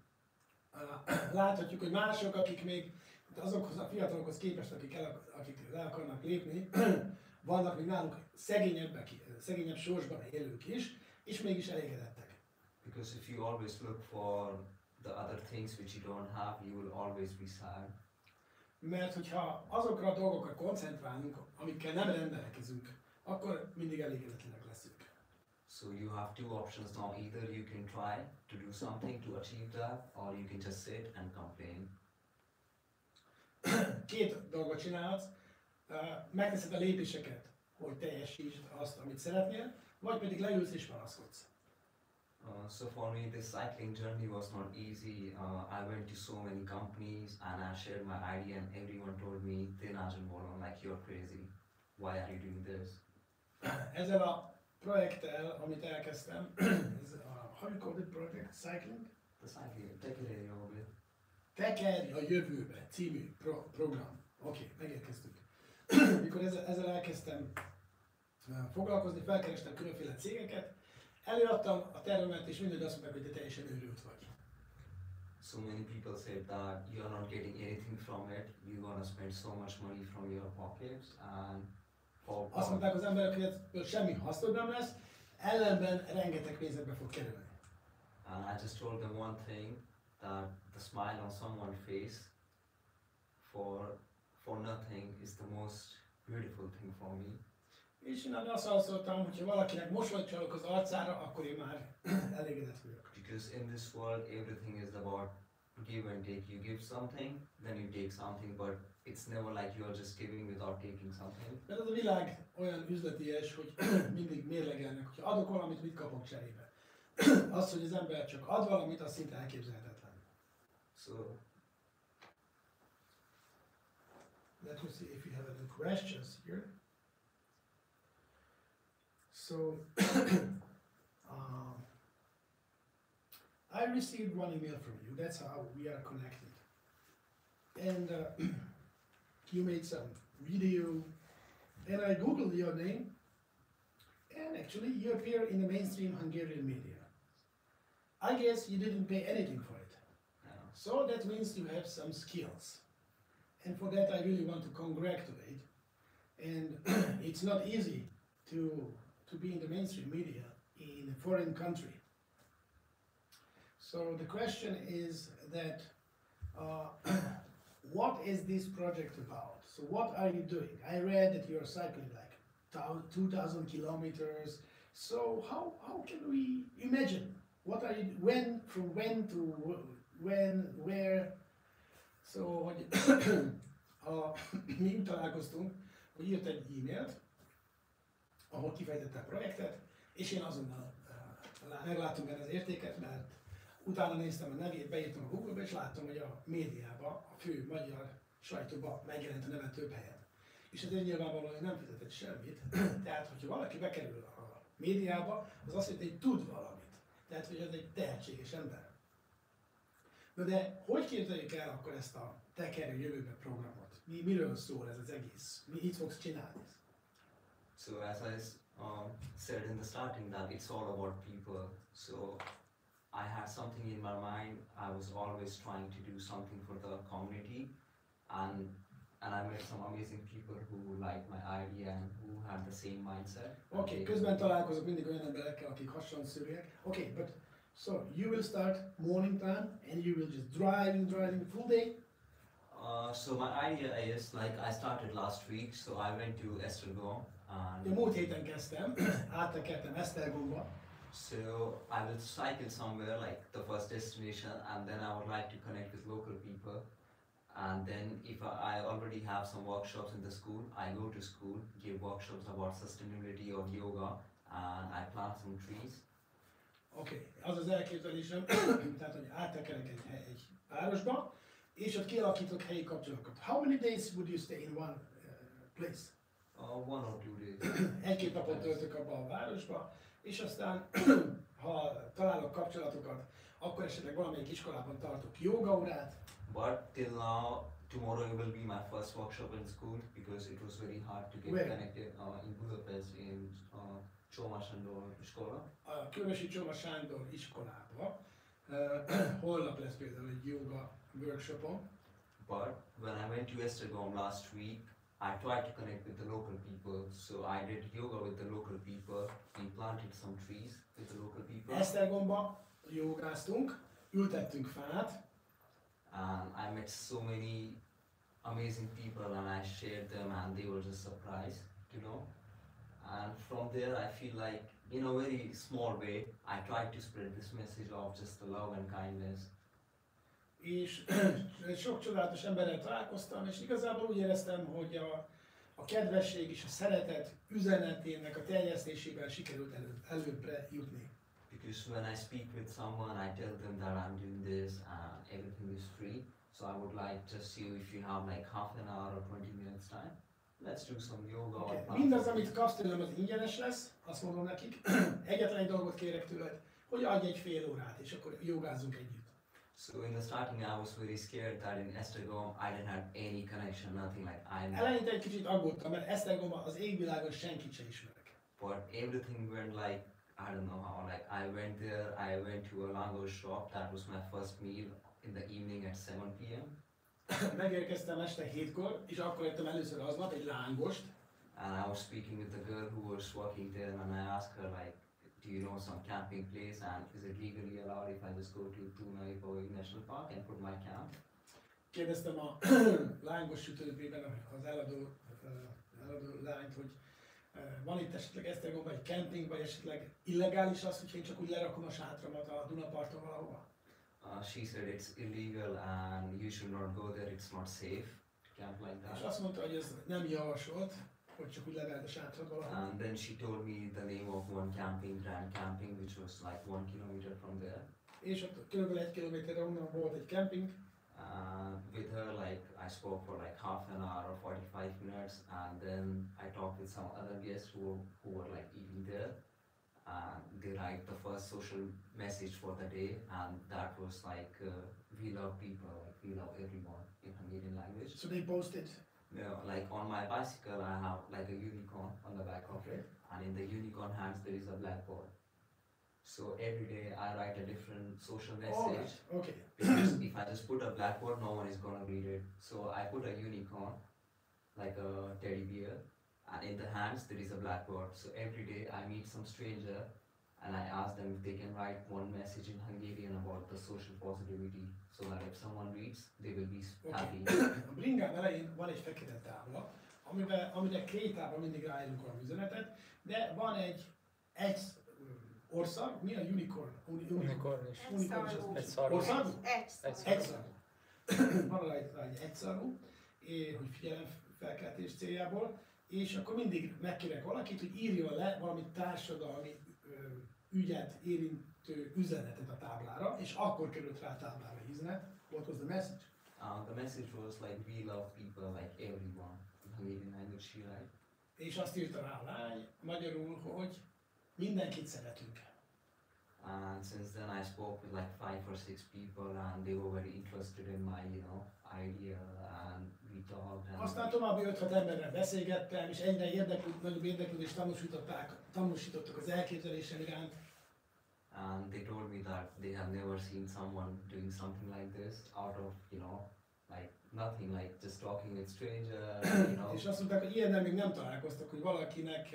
Láthatjuk, hogy mások, akik még azokhoz a fiatalokhoz képest, akik le akarnak lépni, vannak még náluk szegényebb sorsban élők is, és mégis elégedettek. Because if you always look for the other things which you don't have, you will always be sad. Mert hogyha azokra a dolgokra koncentrálunk, amikkel nem rendelkezünk, akkor mindig elégedetlenek leszünk. So you have two options now. Either you can try to do something to achieve that, or you can just sit and complain. Két dolgot csinálhatsz. Megteszed a lépéseket, hogy teljesítsd azt, amit szeretnél, vagy pedig leülsz és panaszkodsz. So for me, this cycling journey was not easy. I went to so many companies and I shared my idea, and everyone told me, like, you're crazy. Why are you doing this? Ezzel a projekttel, amit elkezdtem, ez a, how you call it project? Cycling? The cycling, tekerj jövőbe. Tekerj a jövőbe című program. Oké, megérkeztünk. Mikor ezzel elkezdtem foglalkozni, felkerestem különféle cégeket, előadtam a tervemet, és mindig azt mondták, hogy te teljesen őrült vagy. So many people said that you are not getting anything from it, you're gonna spend so much money from your pockets, and azt mondták az emberek, hogy ebből semmi hasznod nem lesz, ellenben rengeteg pénzekbe fog kerülni. And I just told them one thing, that the smile on someone's face for nothing is the most beautiful thing for me. És én azt szóltam, hogyha valakinek mosolyt csalok az arcára, akkor én már elégedett vagyok. Because in this world everything is about give and take. You give something, then you take something, but it's never like you are just giving without taking something. Mert ez a világ olyan üzleties, hogy mindig mérlegelnek, hogyha adok valamit, mit kapok cserébe. Az, hogy az ember csak ad valamit, az szinte elképzelhetetlen. So let me see if you have any questions here. So I received one email from you. That's how we are connected. And you made some video, and I googled your name, and actually you appear in the mainstream Hungarian media. I guess you didn't pay anything for it. no. So that means you have some skills. And for that I really want to congratulate. And it's not easy to be in the mainstream media in a foreign country. So the question is that what is this project about? So what are you doing? I read that you're cycling like 2,000 kilometers. So how can we imagine? What are you, from when to when, where? So, hogy mi találkoztunk, hogy írt egy e-mailt, ahol kifejtette a projektet, és én azonnal megláttam benne az értéket, mert utána néztem a nevét, beírtam a Google-be, és láttam, hogy a médiában, a fő magyar sajtóban megjelent a neve több helyen. És ezért nyilvánvalóan nem fizetett semmit, tehát hogyha valaki bekerül a médiába, az azt jelenti, hogy tud valamit. Tehát, hogy ez egy tehetséges ember. Na de hogy képzeljük el akkor ezt a tekerő jövőbe programot? Miről szól ez az egész? Mit fogsz csinálni? So as I said in the starting, that it's all about people. So I had something in my mind. I was always trying to do something for the community, and I met some amazing people who liked my idea and who had the same mindset. Okay, közben találkozok mindig olyan emberekkel, akik hasonszörűek. Okay, but so you will start morning time and you will just driving full day? So my idea is, like, I started last week, so I went to Esztergom. Múlt héten kezdtem, áttekertem Esztergomba. So I will cycle somewhere, like the first destination, and then I would like to connect with local people. And then if I already have some workshops in the school, I go to school, give workshops about sustainability or yoga, and I plant some trees. Okay, az az elképzelésem, tehát hogy áttekerek egy városba, és ott kialakítok helyi kapcsolatokat. How many days would you stay in one place? 1 or 2 days. Egy-két napot töltök abba a városba, és aztán, ha találok kapcsolatokat, akkor esetleg valamelyik iskolában tartok jogaórát. But till now, tomorrow will be my first workshop in school, because it was very hard to get connected in Budapest, in Csoma Sándor iskola. A Kőrösi Csoma Sándor iskolába, Holnap lesz például egy yoga workshopom. But when I went to Esztergom last week, I tried to connect with the local people. So I did yoga with the local people. We planted some trees with the local people. Esztergomba jogáztunk, ültettünk fát. And I met so many amazing people and I shared them and they were just surprised, you know. And from there I feel like in a very small way I tried to spread this message of just the love and kindness. És sok csodálatos emberrel találkoztam, és igazából úgy éreztem, hogy a kedvesség és a szeretet üzenetének a terjesztésében sikerült előbbre jutni. Because when I speak with someone, I tell them that I'm doing this and everything is free. So I would like just you, if you have like half an hour or 20 minutes time, let's do some yoga. Okay. Mindaz, amit kapsz tőlem, az ingyenes lesz, azt mondom nekik. Egyetlen egy dolgot kérek tőled, hogy adj egy fél órát, és akkor jogázunk együtt. So in the starting I was very scared that in Esztergom I didn't have any connection, nothing like I know. Eleinte egy kicsit aggódtam, mert Esztergomban az égvilágon senkit sem ismerek. But everything went like, I don't know how, like I went there, I went to a langosh shop, that was my first meal in the evening at 7 p.m. Megérkeztem este 7-kor, és akkor ettem először aznap egy lángost. And I was speaking with the girl who was working there and I asked her like, do you know some camping place and is it legally allowed if I just go to Tunai National Park and put my camp? Kérdeztem a lángos sütőzőben az eladó lányt, hogy van itt esetleg Esztergomban egy camping, vagy esetleg illegális az, hogy én csak úgy lerakom a sátramat a Dunaparton valahova? She said it's illegal and you should not go there, it's not safe to camp like that. És azt mondta, hogy ez nem javasolt, hogy csak úgy leveld a sátrat valahova. And then she told me the name of one camping, Grand Camping, which was like 1 kilometer from there. És ott kb. 1 kilométerre onnan volt egy camping. With her, like I spoke for like half an hour or 45 minutes, and then I talked with some other guests who were like eating there. They write the first social message for the day, and that was like we love people, like we love everyone in Hungarian language. So they posted. Yeah, like on my bicycle, I have like a unicorn on the back of it, and in the unicorn hands there is a blackboard. So every day I write a different social message. Oh, okay. Because if I just put a blackboard, no one is gonna read it. So I put a unicorn, like a teddy bear, and in the hands there is a blackboard. So every day I meet some stranger, and I ask them if they can write one message in Hungarian about the social positivity, so that if someone reads, they will be happy. A bringám elején van egy fekete tábla, amire krétában mindig ráírunk a üzenetet, de van egy ország, mi a unicorn? Unicorn is. Egyszarú. Ország? Egyszarú. Van rajta egy egyszarú, hogy figyelemfelkeltés céljából, és akkor mindig megkérek valakit, hogy írjon le valami társadalmi ügyet érintő üzenetet a táblára, és akkor került rá a táblára az üzenet. What was the message? The message was like we love people, like everyone. In Hungarian language, she like. És azt írta rá a lány, magyarul, hogy mindenkit szeretünk. And since then I spoke with like 5 or 6 people and they were very interested in my, you know, idea and we talked. Aztán további 5-6 emberrel beszélgettem, és egyre nagyobb érdeklődést tanúsítottak az elképzelésem iránt. And they told me that they have never seen someone doing something like this out of, you know, like nothing, like just talking with stranger, you know. És azt mondták, hogy ilyennel még nem találkoztak, hogy valakinek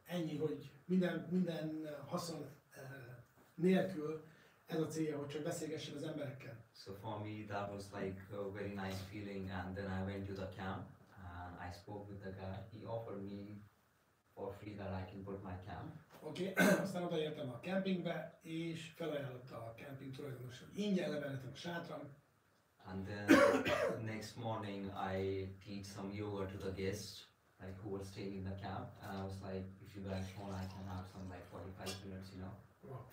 ennyi, hogy minden haszon nélkül ez a célja, hogy csak beszélgessen az emberekkel. So for me that was like a very nice feeling, and then I went to the camp and I spoke with the guy. He offered me for free that I can put my camp. Oké, aztán odaértem a kempingbe, és felajánlotta a kemping tulajdonos, hogy ingyen levelhetem a sátram. And then next morning I teach some yoga to the guests, like who were staying in the camp, and I was like, if you guys want, I can have some like 45 minutes, you know. Wow.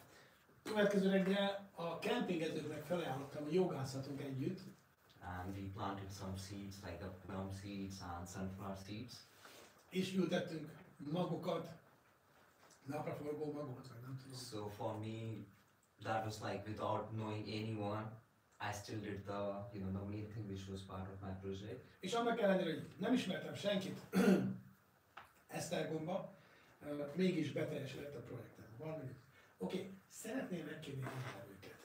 Következő reggel a kempingezőknek felajánlottam, hogy jogázhatunk együtt. And we planted some seeds, like the plum seeds and sunflower seeds. És ültettünk magokat, napraforgó magokat, vagy nem tudom. So for me, that was like without knowing anyone, I still did the, you know, the main thing which was part of my project. És annak ellenére, hogy nem ismertem senkit Esztergomba, mégis beteljesedett a projektem. Oké, szeretném megkérni a résztvevőket,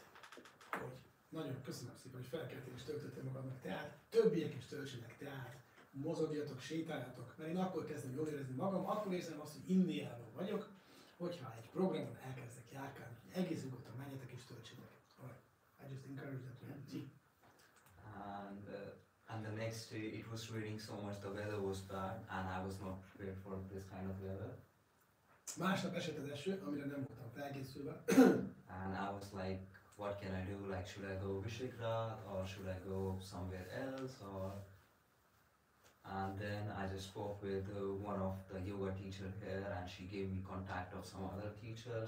hogy nagyon köszönöm szépen, hogy felkeltél és töltöttél magadnak teát, többiek is töltsenek teát, mozogjatok, sétáljatok, mert én akkor kezdem jól érezni magam, akkor érzem azt, hogy Indiában vagyok, hogyha egy programon elkezdek járkálni, hogy egész nyugodtan menjetek és töltsetek. I just encourage that to tea. And the next day it was raining so much, the weather was bad, and I was not prepared for this kind of weather. Másnap esett az eső, amire nem voltam felkészülve. And I was like, what can I do? Like, should I go Vishigrad or should I go somewhere else? And then I just spoke with one of the yoga teacher here, and she gave me contact of some other teacher,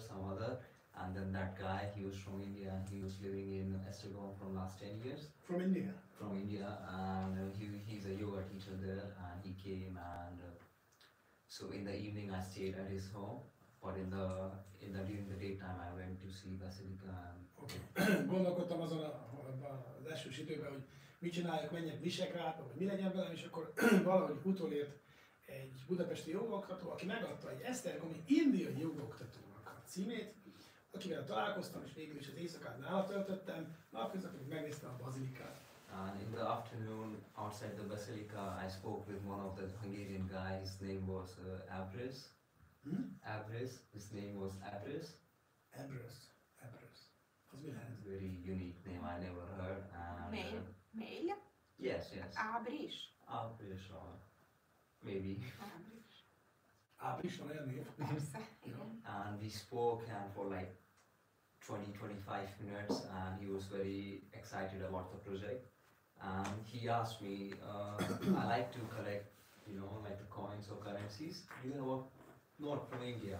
and then that guy, he was from India, and he was living in Estegon from last 10 years. From India? From India, and he's a yoga teacher there, and he came, and so in the evening I stayed at his home, but during the daytime I went to see Basilica. Okay. Gondolkodtam azon az esős időben, hogy mit csináljak, menjek Visegrádba, vagy mi legyen velem, és akkor valahogy utolért egy budapesti jogoktató, aki megadta egy esztergomi indiai jogoktatónak a címét, akivel találkoztam, és végül is az éjszakát nála töltöttem, napközben pedig megnéztem a bazilikát. And in the afternoon, outside the basilica, I spoke with one of the Hungarian guys. His name was Abris. Abris. His name was Abris. Abris. Az mi lehet? Very unique name. I never heard. And Mail? Yes. Abris. Abris, or maybe. Abris van olyan név? Persze, igen. And we spoke, and for like 20-25 minutes, and he was very excited about the project. And he asked me, I like to collect, like the coins or currencies. Do you have a note from India?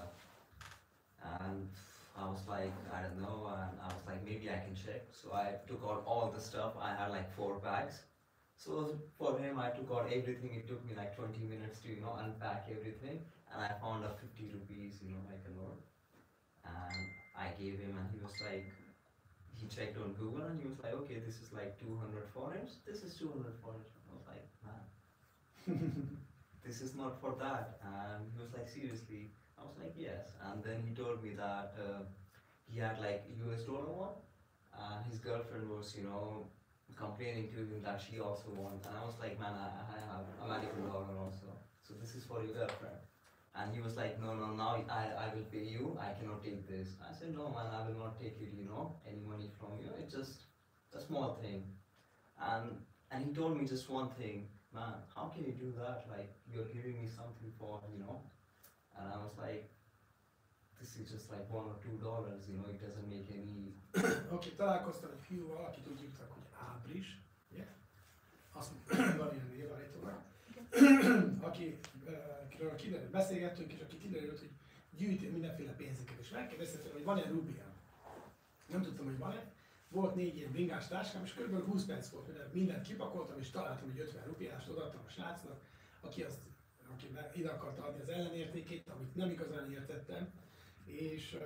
And I was like, I don't know, and I was like, maybe I can check. So I took out all the stuff. I had like 4 bags. So for him, I took out everything. It took me like 20 minutes to, unpack everything. And I found a 50 rupees, like a note. And I gave him, and he was like, he checked on Google, and he was like, okay, this is like 200 forints. This is 200 forints. I was like, man, this is not for that. And he was like, seriously? I was like, yes. And then he told me that he had like US dollar one, and his girlfriend was, complaining to him that she also won. And I was like, man, I have American dollar also. So this is for your girlfriend. And he was like, no, now I will pay you, I cannot take this. I said, no man, I will not take it, any money from you. It's just a small thing. And he told me just one thing, man, how can you do that? Like, you're giving me something for, And I was like, this is just like $1 or $2, it doesn't make any... Oké, találkoztam egy fiúval, akit úgy hívtak, hogy Ábris, ugye? Azt mondta, van ilyen név állítólag. Akiről beszélgettünk, és aki kiderült, hogy gyűjti mindenféle pénzeket, és megkérdezte tőle, hogy van-e rubiám. Nem tudtam, hogy van-e. Volt 4 ilyen bringás táskám, és kb. 20 perc volt, hogy mindent kipakoltam, és találtam egy 50 rupiást, odaadtam a srácnak, aki ide akarta adni az ellenértékét, amit nem igazán értettem, és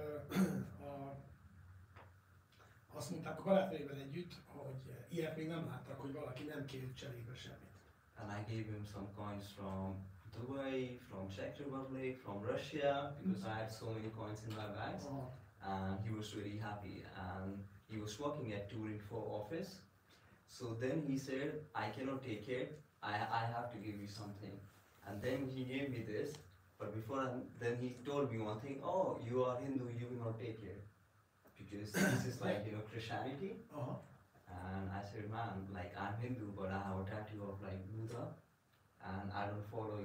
azt mondták a barátnőivel együtt, hogy ilyet még nem láttak, hogy valaki nem kér cserébe semmit. And I gave him some coins from Dubai, from Czech Republic, from Russia, because I had so many coins in my bags. And he was really happy. And he was working at Touring for office. So then he said, I cannot take it, I have to give you something. And then he gave me this, but then he told me one thing, oh, you are Hindu, you will not take it. Because this is like, Christianity. And I said, man, like I'm Hindu, but I have a tattoo of like Buddha, and I don't follow,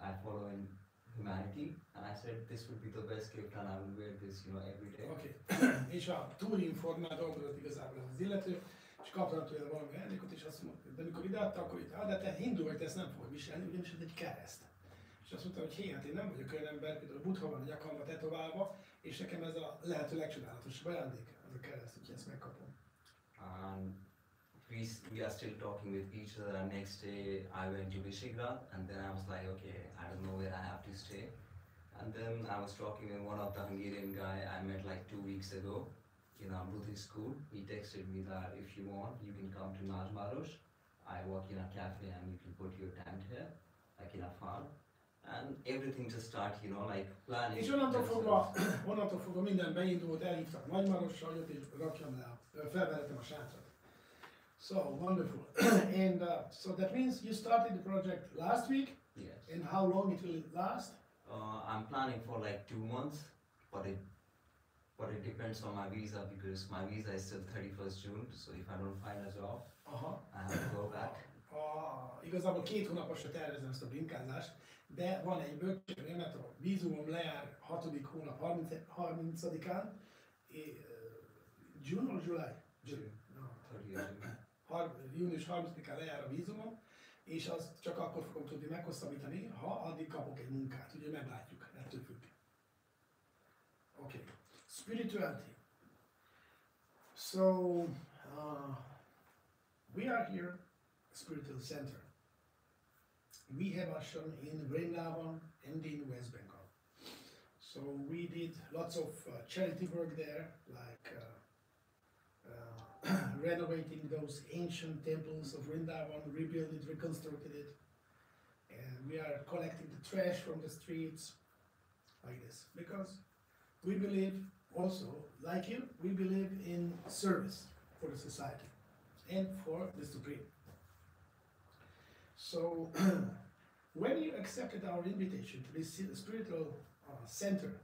I follow in humanity. And I said, this would be the best gift, and I will wear this, every day. Okay. És a Touring-formál dolgozott igazából az illető, és kaptam tőle valami ajándékot, és azt mondta, de mikor ideadta, akkor itt, de te hindu vagy, te ezt nem fogod viselni, ugyanis ez egy kereszt. És azt mondta, hogy hát én nem vagyok olyan ember, például a Buddha van a nyakamba tetoválva, és nekem ez a lehető legcsodálatosabb ajándék, az a kereszt, úgyhogy ezt megkapom. We are still talking with each other, and next day I went to Vishigrad, and then I was like, okay, I don't know where I have to stay. And then I was talking with one of the Hungarian guy I met like 2 weeks ago in a Buddhist school. He texted me that if you want, you can come to Nagymaros. I work in a cafe and you can put your tent here, like in a farm. And everything just start, you know, like planning. És onnantól fogva minden beindult, elhívtak Nagymarossal, hogy ott is rakjam le, felvehetem a sátrat. So, wonderful. And so that means you started the project last week? Yes. And how long it will last? I'm planning for like 2 months, but it depends on my visa because my visa is till 31st June, so if I don't find a job, I have to go back. Igazából 2 hónaposra tervezem ezt a brinkázást, de van egy bölcsőnél, mert a vízumom lejár 6. hónap 30-án, June or July? June. Június 30-án lejár a vízumom, és azt csak akkor fogom tudni meghosszabbítani, ha addig kapok egy munkát. Ugye meglátjuk, ettől függ. Okay. Spirituality. So, we are here, Spiritual Center. We have ashram in Vrindavan and in West Bengal. So we did lots of charity work there, like renovating those ancient temples of Vrindavan, rebuild it, reconstructed it. And we are collecting the trash from the streets, like this. Because we believe also, like you, we believe in service for the society and for the Supreme. So, when you accepted our invitation to this spiritual center,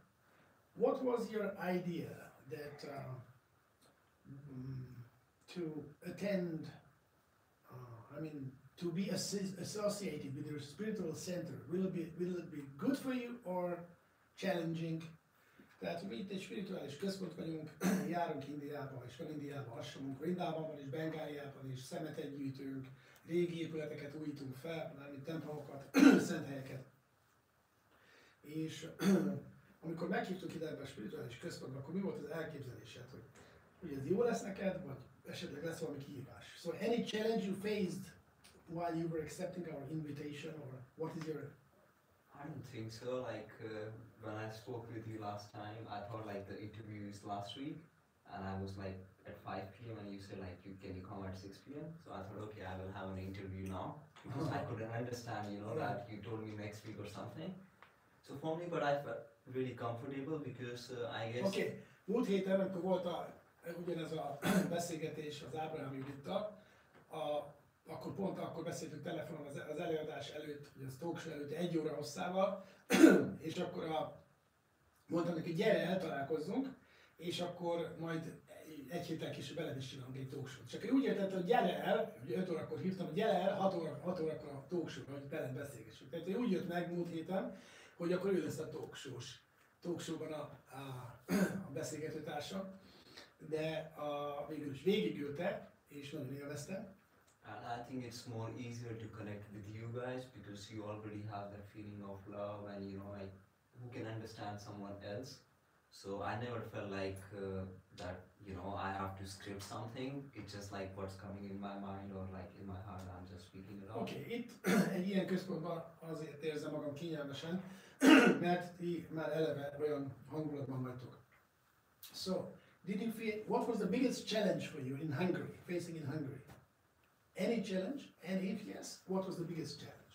what was your idea that to attend, to be associated with your spiritual center? Will it be good for you or challenging? Tehát mi itt egy spirituális központ vagyunk, járunk Indiába, és van Indiában ashramunk, Vrindában és Bengáliában is, szemetet gyűjtünk, régi épületeket újítunk fel, mármint templomokat, szent helyeket. És amikor meghívtuk ide ebbe a spirituális központba, akkor mi volt az elképzelésed, hogy ez jó lesz neked, vagy esetleg lesz valami kihívás? So any challenge you faced while you were accepting our invitation, or what is your... I don't think so. Like when I spoke with you last time, I thought like the interview is last week, and I was like at 5 p.m. and you said like can you come at 6 p.m. So I thought okay, I will have an interview now because I couldn't understand, you know, that you told me next week or something. So for me, but I felt really comfortable because I guess. Okay, múlt héten, amikor volt ugyanez a beszélgetés az Ábrahám Judittal, akkor pont akkor beszéltünk telefonon az előadás előtt, vagy az talkshow előtt 1 óra hosszával, és akkor mondtam neki, gyere, eltalálkozzunk, és akkor majd 1 héttel később veled is csinálunk egy talkshow-t. Csak ő úgy értette, hogy gyere el, ugye 5 órakor hívtam, hogy gyere el, 6 órakor a talkshow-ra, hogy veled beszélgessünk. Tehát úgy jött meg múlt héten, hogy akkor ő lesz a talkshowban a beszélgetőtársa, de végül is végigülte, és nagyon élvezte. And I think it's more easier to connect with you guys because you already have that feeling of love and you know like who can understand someone else. So I never felt like that you know I have to script something. It's just like what's coming in my mind or like in my heart. I'm just speaking it out. Okay, itt egy ilyen központban azért érzem magam kényelmesen, mert ti már eleve olyan hangulatban vagytok. So, did you feel, what was the biggest challenge for you in Hungary, facing in Hungary? Any challenge? And if yes, what was the biggest challenge?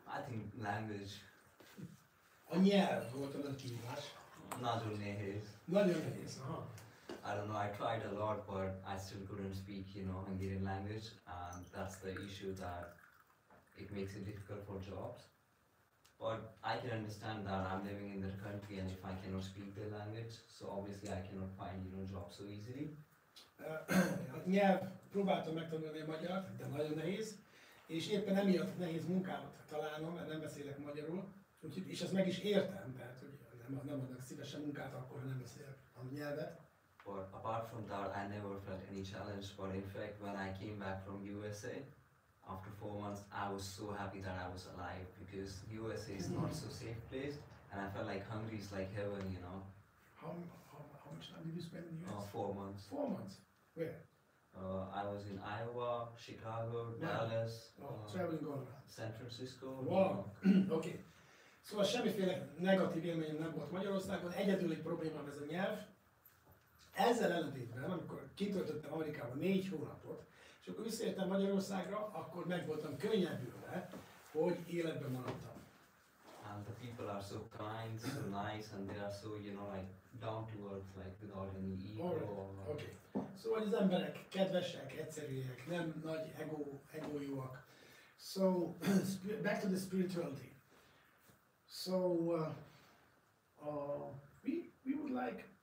I think language. A nyelv volt a nagy kihívás. Nagyon nehéz. Nagyon nehéz, aha. I don't know, I tried a lot but I still couldn't speak, you know, Hungarian language and that's the issue that it makes it difficult for jobs. But I can understand that I'm living in the country and if I cannot speak the language, so obviously I cannot find, you know, jobs so easily. A nyelv, próbáltam megtanulni a magyart, de nagyon nehéz, és éppen emiatt nehéz munkámat találnom, mert nem beszélek magyarul, úgyhogy, és ezt meg is értem, tehát hogy nem adnak szívesen munkát akkor, ha nem beszélek a nyelvet. But apart from that, I never felt any challenge, but in fact when I came back from USA, after 4 months, I was so happy that I was alive because USA is not so safe place and I felt like Hungary is like heaven, you know. How much time did you spend in the US? 4 months. 4 months? Where? I was in Iowa, Chicago, Dallas, traveling all around. San Francisco. Wow, okay. Szóval semmiféle negatív élményem nem volt Magyarországon, egyedüli problémám ez a nyelv. Ezzel ellentétben, amikor kitöltöttem Amerikában 4 hónapot, És akkor visszaértem Magyarországra, akkor meg voltam könnyebbülve, hogy életben maradtam. And the people are so kind, so nice, and they are so, like down to earth, like without any ego. Alright, okay. Szóval az emberek kedvesek, egyszerűek, nem nagy egójúak. So, back to the spirituality. So,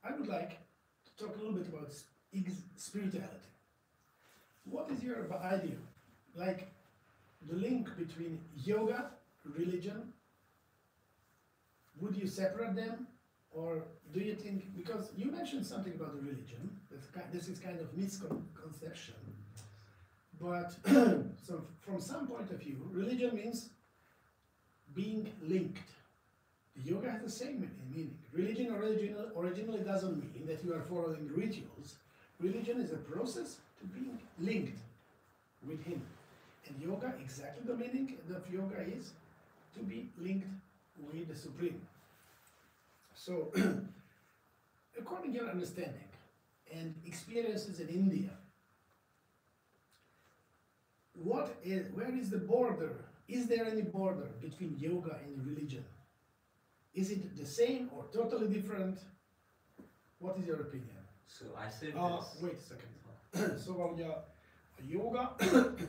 I would like to talk a little bit about spirituality. What is your idea? Like the link between yoga, religion? Would you separate them, or do you think, because you mentioned something about the religion, this is kind of misconception, but so from some point of view, religion means being linked. The yoga has the same meaning. Religion originally doesn't mean that you are following rituals. Religion is a process to being linked with him. And yoga, exactly the meaning of yoga is to be linked with the Supreme. So, according to your understanding and experiences in India, where is the border? Is there any border between yoga and religion? Is it the same or totally different? What is your opinion? So I said this. Wait a second. Szóval ugye a joga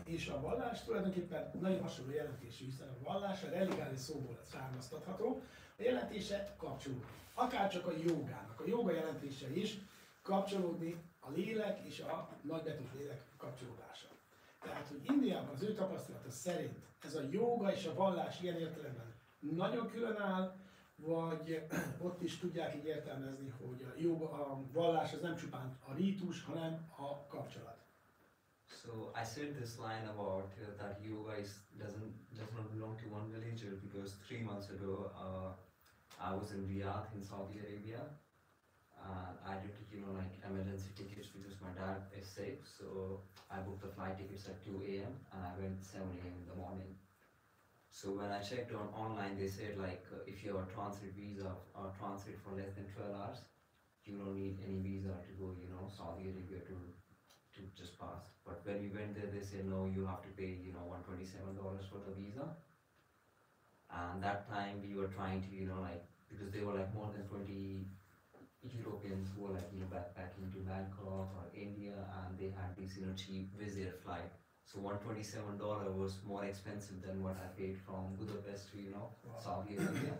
és a vallás tulajdonképpen nagyon hasonló jelentésű, hiszen a vallás a religális szóból származtatható, a jelentése kapcsolódik. Akárcsak a jogának, a joga jelentése is kapcsolódni a lélek és a nagybetűs lélek kapcsolódása. Tehát, hogy Indiában az ő tapasztalata szerint ez a joga és a vallás ilyen értelemben nagyon különáll, vagy ott is tudják így értelmezni, hogy a vallás az nem csupán a rítus, hanem a kapcsolat. So I said this line about that yoga does not belong to one religion, because 3 months ago I was in Riyadh in Saudi Arabia, and I did like emergency tickets because my dad is sick, so I booked the flight tickets at 2 a.m. and I went 7 a.m. in the morning. So when I checked online, they said like if you have a transit visa or transit for less than 12 hours, you don't need any visa to go, Saudi Arabia to just pass. But when we went there, they said no, you have to pay, $127 for the visa. And that time we were trying to, because there were like more than 20 Europeans who were like, backpacking to Bangkok or India, and they had this, cheap Wizz Air flight. So $127 was more expensive than what I paid from Budapest to, Wow. Saudi Arabia.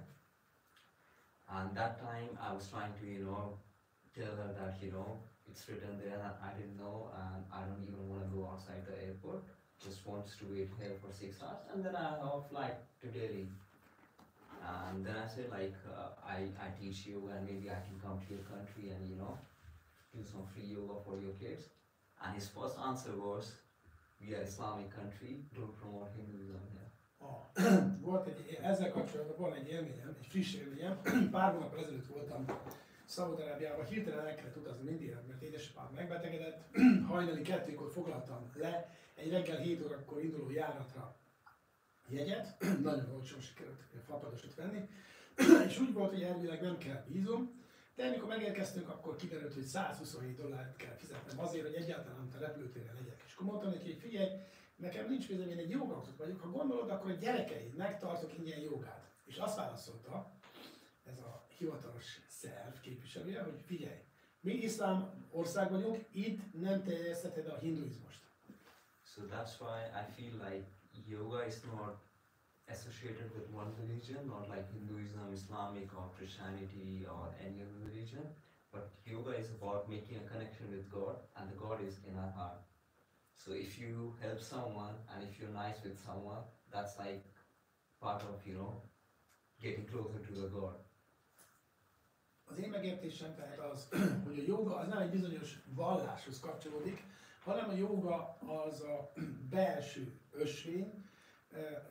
And that time I was trying to, tell her that, it's written there and I didn't know, and I don't even want to go outside the airport. Just wants to wait here for 6 hours, and then I have a flight to Delhi. And then I said like, I teach yoga and maybe I can come to your country and, do some free yoga for your kids. And his first answer was, we are Islamic country, don't promote Hinduism here. Ezzel kapcsolatban van egy élményem, egy friss élményem. Pár hónappal ezelőtt voltam Szaúd-Arábiában, hirtelen el kellett utaznom Indiába, mert édesapám megbetegedett. Hajnali 2-kor foglaltam le egy reggel 7 órakor induló járatra jegyet. Nagyon olcsón sikerült fapadosot venni. És úgy volt, hogy elvileg nem kell vízum. De amikor megérkeztünk, akkor kiderült, hogy $127 kell fizetnem azért, hogy egyáltalán a repülőtéren legyek. És akkor mondtam neki, hogy figyelj, nekem nincs vízum, én egy jogaoktató vagyok, ha gondolod, akkor a gyerekeidnek tartok ingyen jogát. És azt válaszolta ez a hivatalos szerv képviselője, hogy figyelj, mi iszlám ország vagyunk, itt nem terjesztheted a hinduizmust. So that's why I feel like yoga is not associated with one religion, not like Hinduism, Islamic or Christianity or any other religion, but yoga is about making a connection with God, and the God is in our heart. So if you help someone and if you're nice with someone, that's like part of, getting closer to the God. Az én megértésem tehát az, hogy a joga az nem egy bizonyos valláshoz kapcsolódik, hanem a joga az a belső ösvény,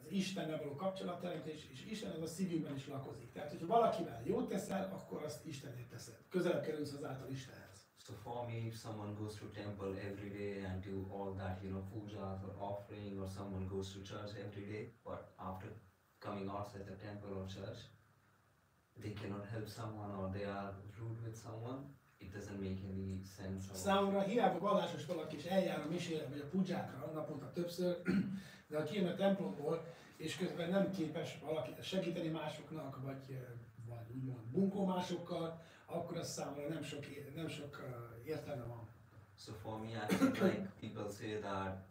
az Istennel való kapcsolatteremtés, és Isten az a szívünkben is lakozik. Tehát, hogyha valakivel jót teszel, akkor azt Istenért teszed. Közelebb kerülsz azáltal Istenhez. So for me, if someone goes to temple every day and do all that, pujas or offering, or someone goes to church every day, but after coming outside the temple or church, they cannot help someone or they are rude with someone, it doesn't make any sense. Számomra hiába vallásos valaki is eljár a misére vagy a pudzsákra naponta többször, de ha kijön a templomból, és közben nem képes valaki segíteni másoknak, vagy úgymond bunkó másokkal, akkor az számomra nem sok értelme van. So for me, I think like people say that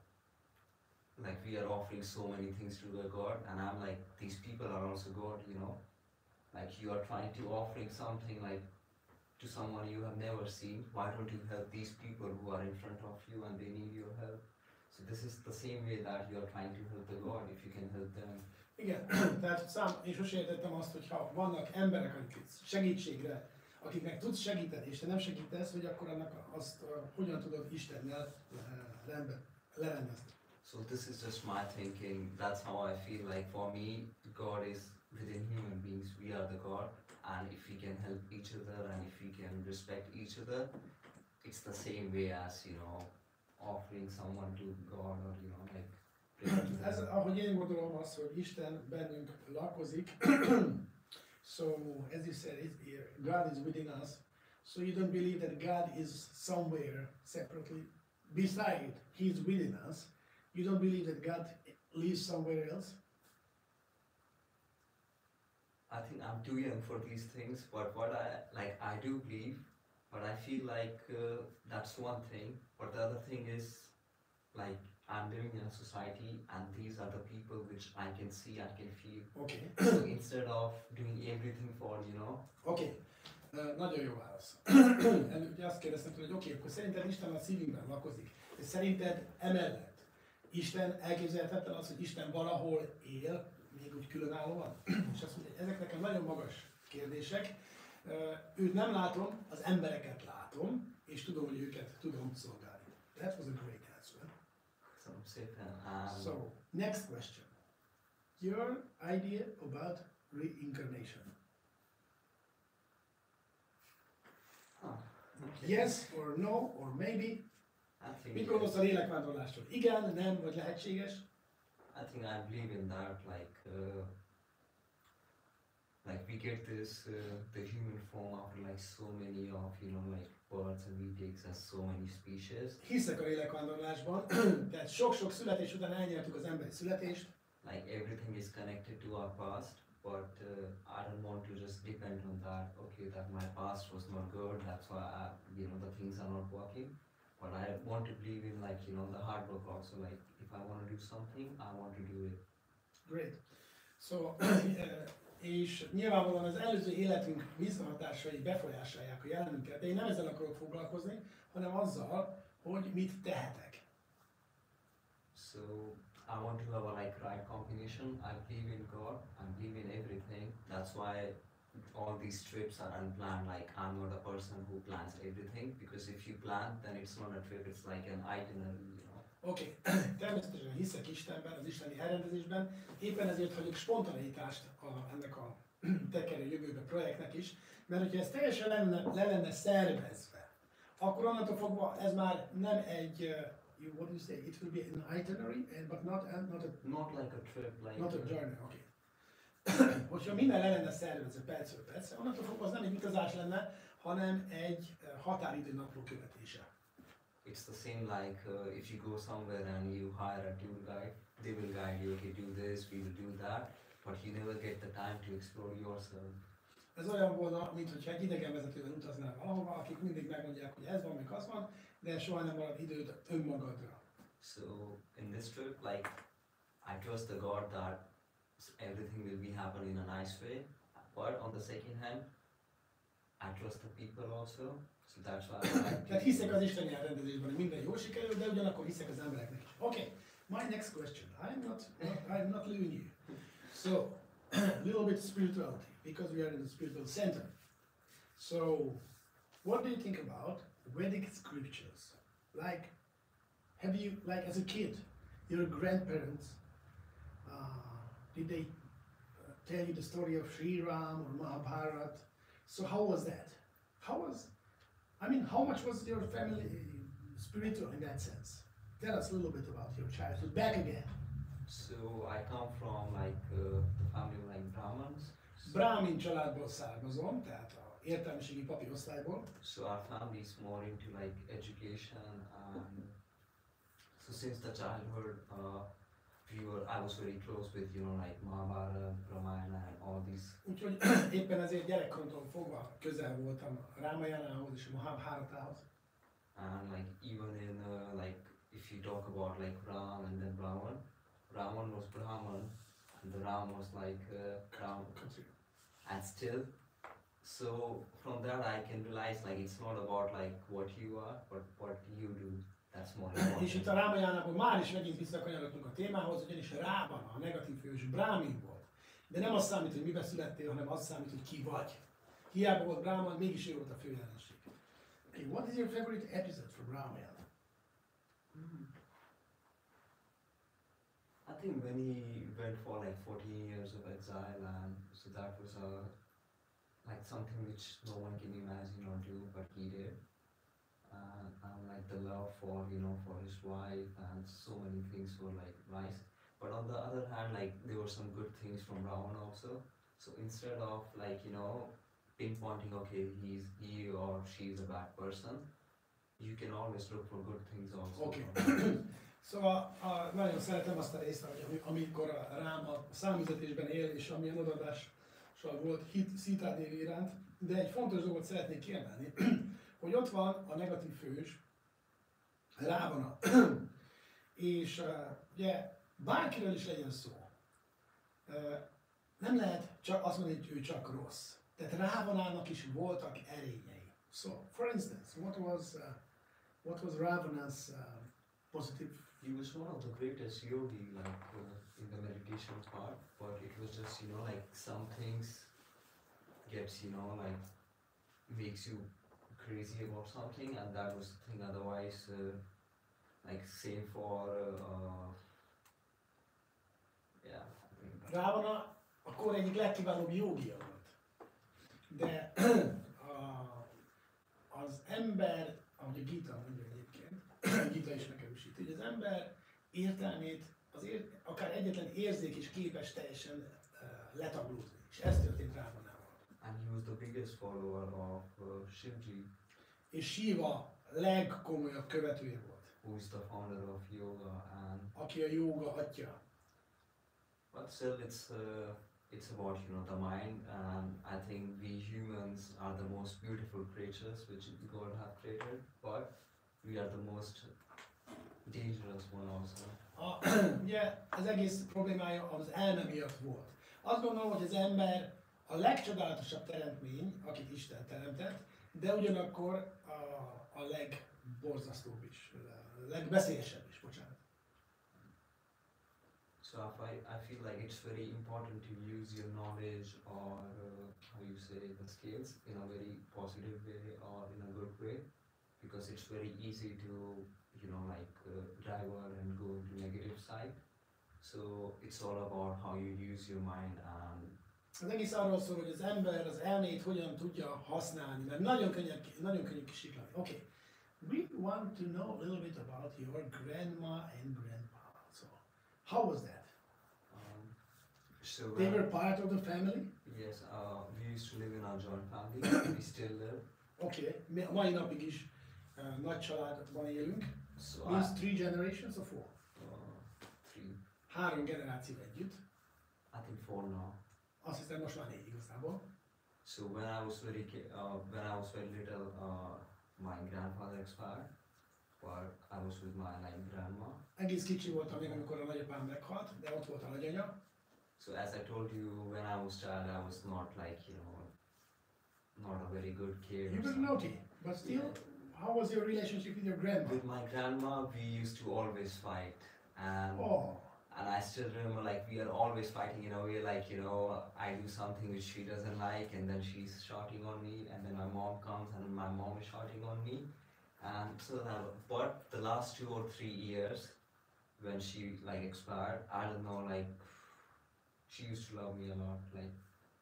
like we are offering so many things to the God, and I'm like, these people are also God, you know. Like you are trying to offering something like to someone you have never seen. Why don't you help these people who are in front of you and they need your help? So this is the same way that you are trying to help the God, if you can help them. Igen, tehát én sosem értettem azt, hogy ha vannak emberek, akik segítségre, akiknek tudsz segíteni, és te nem segítesz, hogy akkor annak azt hogyan tudod Istennel lerendezni. So this is just my thinking. That's how I feel. Like for me, God is within human beings. We are the God, and if we can help each other and if we can respect each other, it's the same way as, you know, offering someone to God, or you know, like praying to Ez, them. ahogy én gondolom az, hogy Isten bennünk lakozik, so as you said, God is within us, so you don't believe that God is somewhere separately beside, He's within us. You don't believe that God lives somewhere else? I think I'm too young for these things, but what I do believe, but I feel like that's one thing. But the other thing is, like, I'm living in a society, and these are the people which I can see, I can feel. Okay. So instead of doing everything for, you know. Okay. Nagyon jó válasz. Ugye azt kérdeztem tőle, hogy oké, akkor szerinted Isten a szívünkben lakozik, és szerinted emellett Isten elképzelhetetlen az, hogy Isten valahol él, még úgy különállóan? És azt mondja, hogy ezek nekem nagyon magas kérdések. Őt nem látom, az embereket látom, és tudom, hogy őket tudom szolgálni. That was a great answer. Köszönöm szépen. So, next question. Your idea about reincarnation. Okay. Yes or no or maybe? I think Mit gondolsz a lélekvándorlásról? Igen, nem, vagy lehetséges? I think I believe in that, like we get this the human form after like so many of, you know, like birds, and we take as so many species. Hiszek a lélekvándorlásban, tehát sok-sok születés után elnyertük az emberi születést. Like everything is connected to our past, but I don't want to just depend on that. Okay, that my past was not good, that's why you know, the things are not working. But I want to believe in, like, you know, the hard work also. Like if I want to do something, I want to do it. Great. So, és nyilvánvalóan az előző életünk visszahatásai befolyásolják a jelenünket, de én nem ezzel akarok foglalkozni, hanem azzal, hogy mit tehetek. So I want to have a right combination. I believe in God, I believe in everything. That's why all these trips are unplanned. Like I'm not a person who plans everything, because if you plan, then it's not a trip, it's like an itinerary, you know. Oké, természetesen hiszek Istenben, az isteni elrendezésben, éppen ezért hagyok spontanitást ennek a tekerő jövőbe projektnek is, mert hogyha ez teljesen le lenne szervezve, akkor onnantól fogva ez már nem egy, what do you say, it will be an itinerary, but not like a trip, like not a journey, oké. Hogyha minden le lenne szervezve percről percre, onnantól fogva az nem egy utazás lenne, hanem egy határidő napló követése. It's the same like if you go somewhere and you hire a tour guide, they will guide you, okay, do this, we will do that, but you never get the time to explore yourself. Ez olyan volna, mintha egy idegenvezetővel utaznál valahova, akik mindig megmondják, hogy ez van, meg az van, de soha nem marad időd önmagadra. So in this trip, like I trust the God that everything will be happen in a nice way, but on the second hand, I trust the people also. So that's why I like Tehát hiszek az isteni elrendezésben, hogy minden jól sikerül, de ugyanakkor hiszek az embereknek is. Okay, my next question. I'm not leaving you. So, a little bit spirituality, because we are in the spiritual center. So, what do you think about Vedic scriptures? Like, have you, like as a kid, your grandparents, did they tell you the story of Sri Ram or Mahabharata? So how was that? How much was your family spiritual in that sense? Tell us a little bit about your childhood. Back again. So I come from like the family like Brahmins. Brahmin családból származom, tehát a értelmiségi papi osztályból. So our family is more into like education, and so since the childhood, I was very close with, you know, like Mahabharata, Ramayana, and all these. Úgyhogy éppen ezért gyerekkoromtól fogva közel voltam a Rámajánához és a Mahabharatához. And like even in like if you talk about like Ram and then Ravan, Ravan was Brahman, and the Ram was like Ram, and still. So from that I can realize like it's not about like what you are, but what you do. That's more important. És itt a Rámajánából már is megint visszakanyarodtunk a témához, ugyanis Rávana, a negatív főhős Brahmin volt. De nem az számít, hogy mibe születtél, hanem az számít, hogy ki vagy. Hiába volt Brahman, mégis ő volt a fő ellenség. Okay, what is your favorite episode from Ramayana? I think when he went for like 14 years of exile, and so that was like something which no one can imagine or do, but he did. And like the love for, you know, for his wife, and so many things were like nice. But on the other hand, like there were some good things from Ravana also. So instead of like, you know, pinpointing, okay, he or she is a bad person, you can always look for good things also. Okay. Szóval nagyon szeretem azt a részt, hogy amikor a Rám a számüzetésben él, és amilyen odaadással volt hit Szita Dévi iránt, de egy fontos dolgot szeretnék kiemelni, hogy ott van a negatív főhős, Rávana, és ugye bárkiről is legyen szó, nem lehet csak azt mondani, hogy ő csak rossz. Tehát Rávanának is voltak erényei. So, for instance, what was Ravana's positive? He was one of the greatest yogi, like in the meditation part, but it was just, you know, like some things gets, you know, like makes you crazy about something, and that was the thing. Otherwise, like same for yeah. I think. Rávana akkor egyik legkiválóbb jógia volt. De az ember, ahogy a Gita mondja egyébként, a Gita is megerősíti, hogy az ember értelmét akár egyetlen érzék is képes teljesen letaglózni. És ez történt Rávanával. And he was the biggest follower of Shivji. És Shiva legkomolyabb követője volt. Who is the founder of yoga, and aki a jóga atya. but still it's about, you know, the mind, and I think we humans are the most beautiful creatures which God have created, but we are the most dangerous one also. Ugye az egész problémája az elme miatt volt. Azt gondolom, hogy az ember a legcsodálatosabb teremtmény, akit Isten teremtett, de ugyanakkor a legborzasztóbb is, a legveszélyesebb is, bocsánat. So I feel like it's very important to use your knowledge, or how you say, the skills in a very positive way or in a good way, because it's very easy to, you know, like divert and go to negative side. So it's all about how you use your mind. And az egész arról szól, hogy az ember az elmét hogyan tudja használni, mert nagyon könnyű kisiklani. Okay, we want to know a little bit about your grandma and grandpa. So, how was that? So They were part of the family? yes, we used to live in a joint family. We still live. Okay, mai napig is nagy családban élünk. So Means 3 generations or 4? 3. 3 generáció együtt. I think 4 now. Azt hiszem most már 4 igazából. So when I was very little, my grandfather expired, but I was with my grandma. Egész kicsi voltam még, amikor a nagyapám meghalt, de ott volt a nagyanya. So as I told you, when I was child, I was not like, you know, not a very good kid. You were naughty, but still, how was your relationship with your grandma? With my grandma, we used to always fight, and and I still remember, like, we are always fighting in a way, like, you know, I do something which she doesn't like, and then she's shouting on me, and then my mom comes and my mom is shouting on me, and so that. But the last 2 or 3 years, when she like expired, I don't know, like, she used to love me a lot. Like,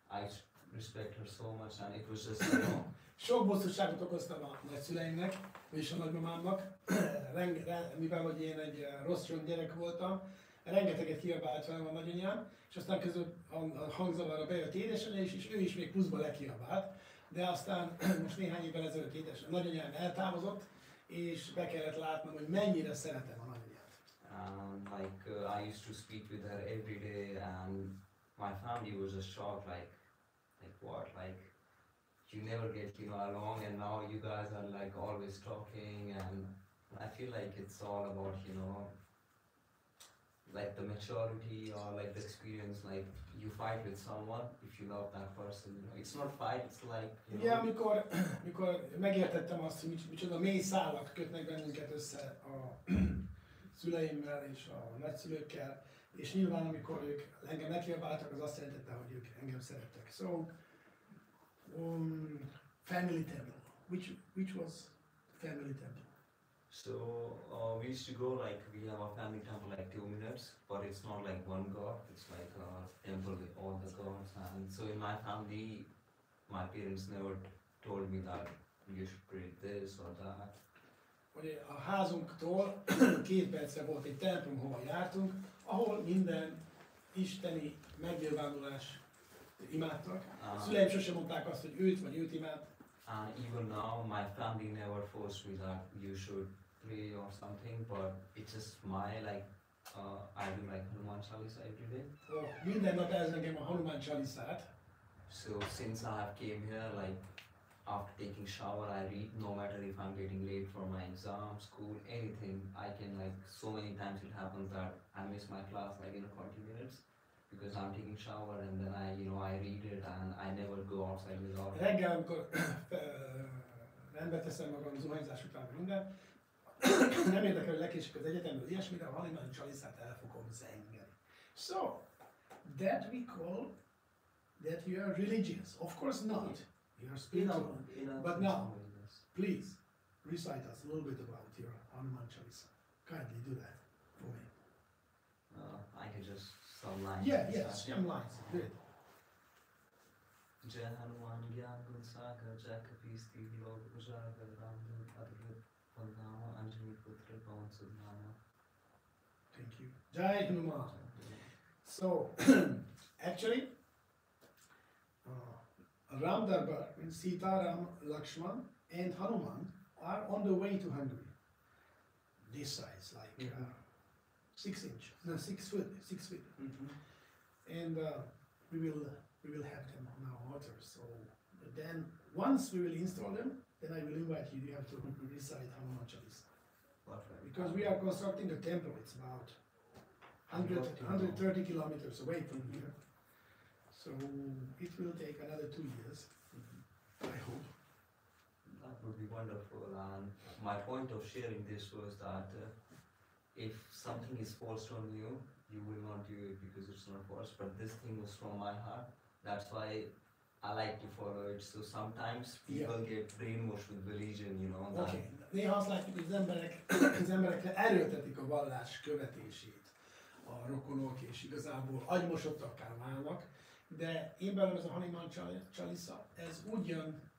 I respect her so much, and it was just, you know. Sok bosszúságot okoztam a nagyszüleimnek, és a nagymamámnak, mivel hogy én egy rossz csont gyerek voltam, rengeteget kiabált velem a nagyanyám, és aztán közül a hangzavarra bejött édesanyja is, és ő is még pluszban lekiabált. de aztán most néhány évvel ezelőtt édesem nagyanyám eltávozott, és be kellett látnom, hogy mennyire szeretem a nagyanyát. I used to speak with her every day, and my family was just shocked, like what, like you never get along, and now you guys are like always talking, and I feel like it's all about like the maturity or like the experience. Like you fight with someone if you love that person. It's not fight, it's like Ugye, amikor megértettem azt, hogy micsoda mély szálak kötnek bennünket össze a szüleimmel és a nagyszülőkkel, és nyilván amikor ők engem megkiabáltak, az azt jelentette, hogy ők engem szerettek. So, family temple. Which was family temple? So we used to go, like we have a family temple like 2 minutes, but it's not like one god, it's like a temple with all the gods. And so in my family, my parents never told me that you should pray this or that. Ugye a házunktól 2 percre volt egy templom, hova jártunk, ahol minden isteni megnyilvánulás imádtak. A szüleim sosem mondták azt, hogy őt vagy őt imád. And even now, my family never forced me that you should pray or something, but it's just my I do like Hanuman Chalisa every day. Minden nap ez nekem a Hanuman Chalisát. So since I have came here, like after taking shower, I read no matter if I'm getting late for my exam, school, anything. I can like so many times it happens that I miss my class like in 20 minutes because I'm taking shower, and then I read it, and I never go outside without. Reggel, amikor rendbe teszem magam zuhanyzás után minden, nem érdekel, hogy lekésik az egyetemről ilyesmire, a Hanuman Chalisát el fogom zengeni. So, that we call that you are religious. Of course not. You are spiritual. But now, please recite us a little bit about your Hanuman Chalisa. Kindly do that for me. I can just some lines. Yeah, some lines. Do it. Jai Hanuman Gyan Gun Sagar Jai Kapisti Log Ujagar Ramdun Adhrit Pandama Anjani Putra Pawan Sudhama. Thank you. Jai Hanuman. So, actually, Ram Darbar means Sita, Ram, Lakshman and Hanuman are on the way to Hungary. This size, like 6 inch, no 6 foot, 6 feet. And we will have them on our altar. So then once we will install them, then I will invite you. You have to recite Hanuman Chalisa. Because we are constructing a temple. It's about 130 kilometers away from here. So it will take another 2 years, I hope. That would be wonderful. And my point of sharing this was that if something is forced on you, you will not do it because it's not forced. But this thing was from my heart. That's why I like to follow it. So sometimes people get brainwashed with religion, Okay. Néha azt látjuk, hogy az emberekre erőltetik a vallás követését a rokonok, és igazából agymosottakká válnak. De én belőle ez a Hanuman Chalisa, ez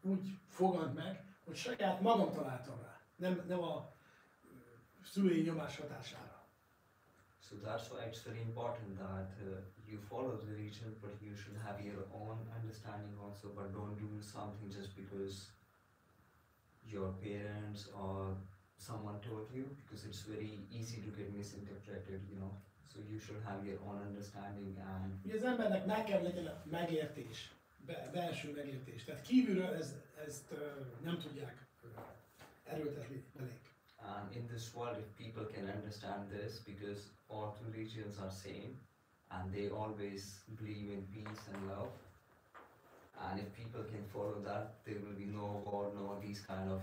úgy fogant meg, hogy saját magam találtam rá, nem a szülői nyomás hatására. So that's why it's very important that you follow the religion, but you should have your own understanding also, but don't do something just because your parents or someone told you, because it's very easy to get misinterpreted, So you should have your own understanding and... Ugye az embernek meg kell legyen a megértés, belső megértés. Tehát kívülről ezt nem tudják erőltetni belénk. And in this world, if people can understand this, because all religions are same, and they always believe in peace and love, and if people can follow that, there will be no war, no these kind of,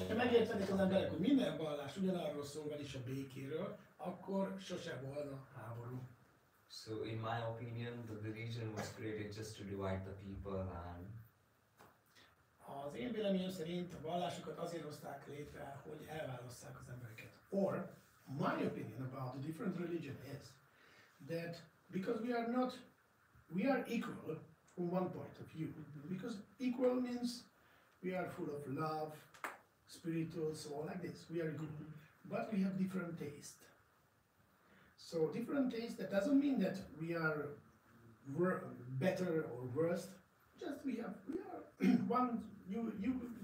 Ha megértenek az emberek, hogy minden vallás ugyanarról szól, vagyis a békéről, akkor sose volna háború. So in my opinion, the religion was created just to divide the people, and az én véleményem szerint a vallásokat azért hozták létre, hogy elválasszák az embereket. Or, my opinion about the different religion is that because we are equal from one point of view, because equal means we are full of love, spiritual, so like this, we are equal, but we have different taste. So different taste, that doesn't mean that we are better or worse, just we are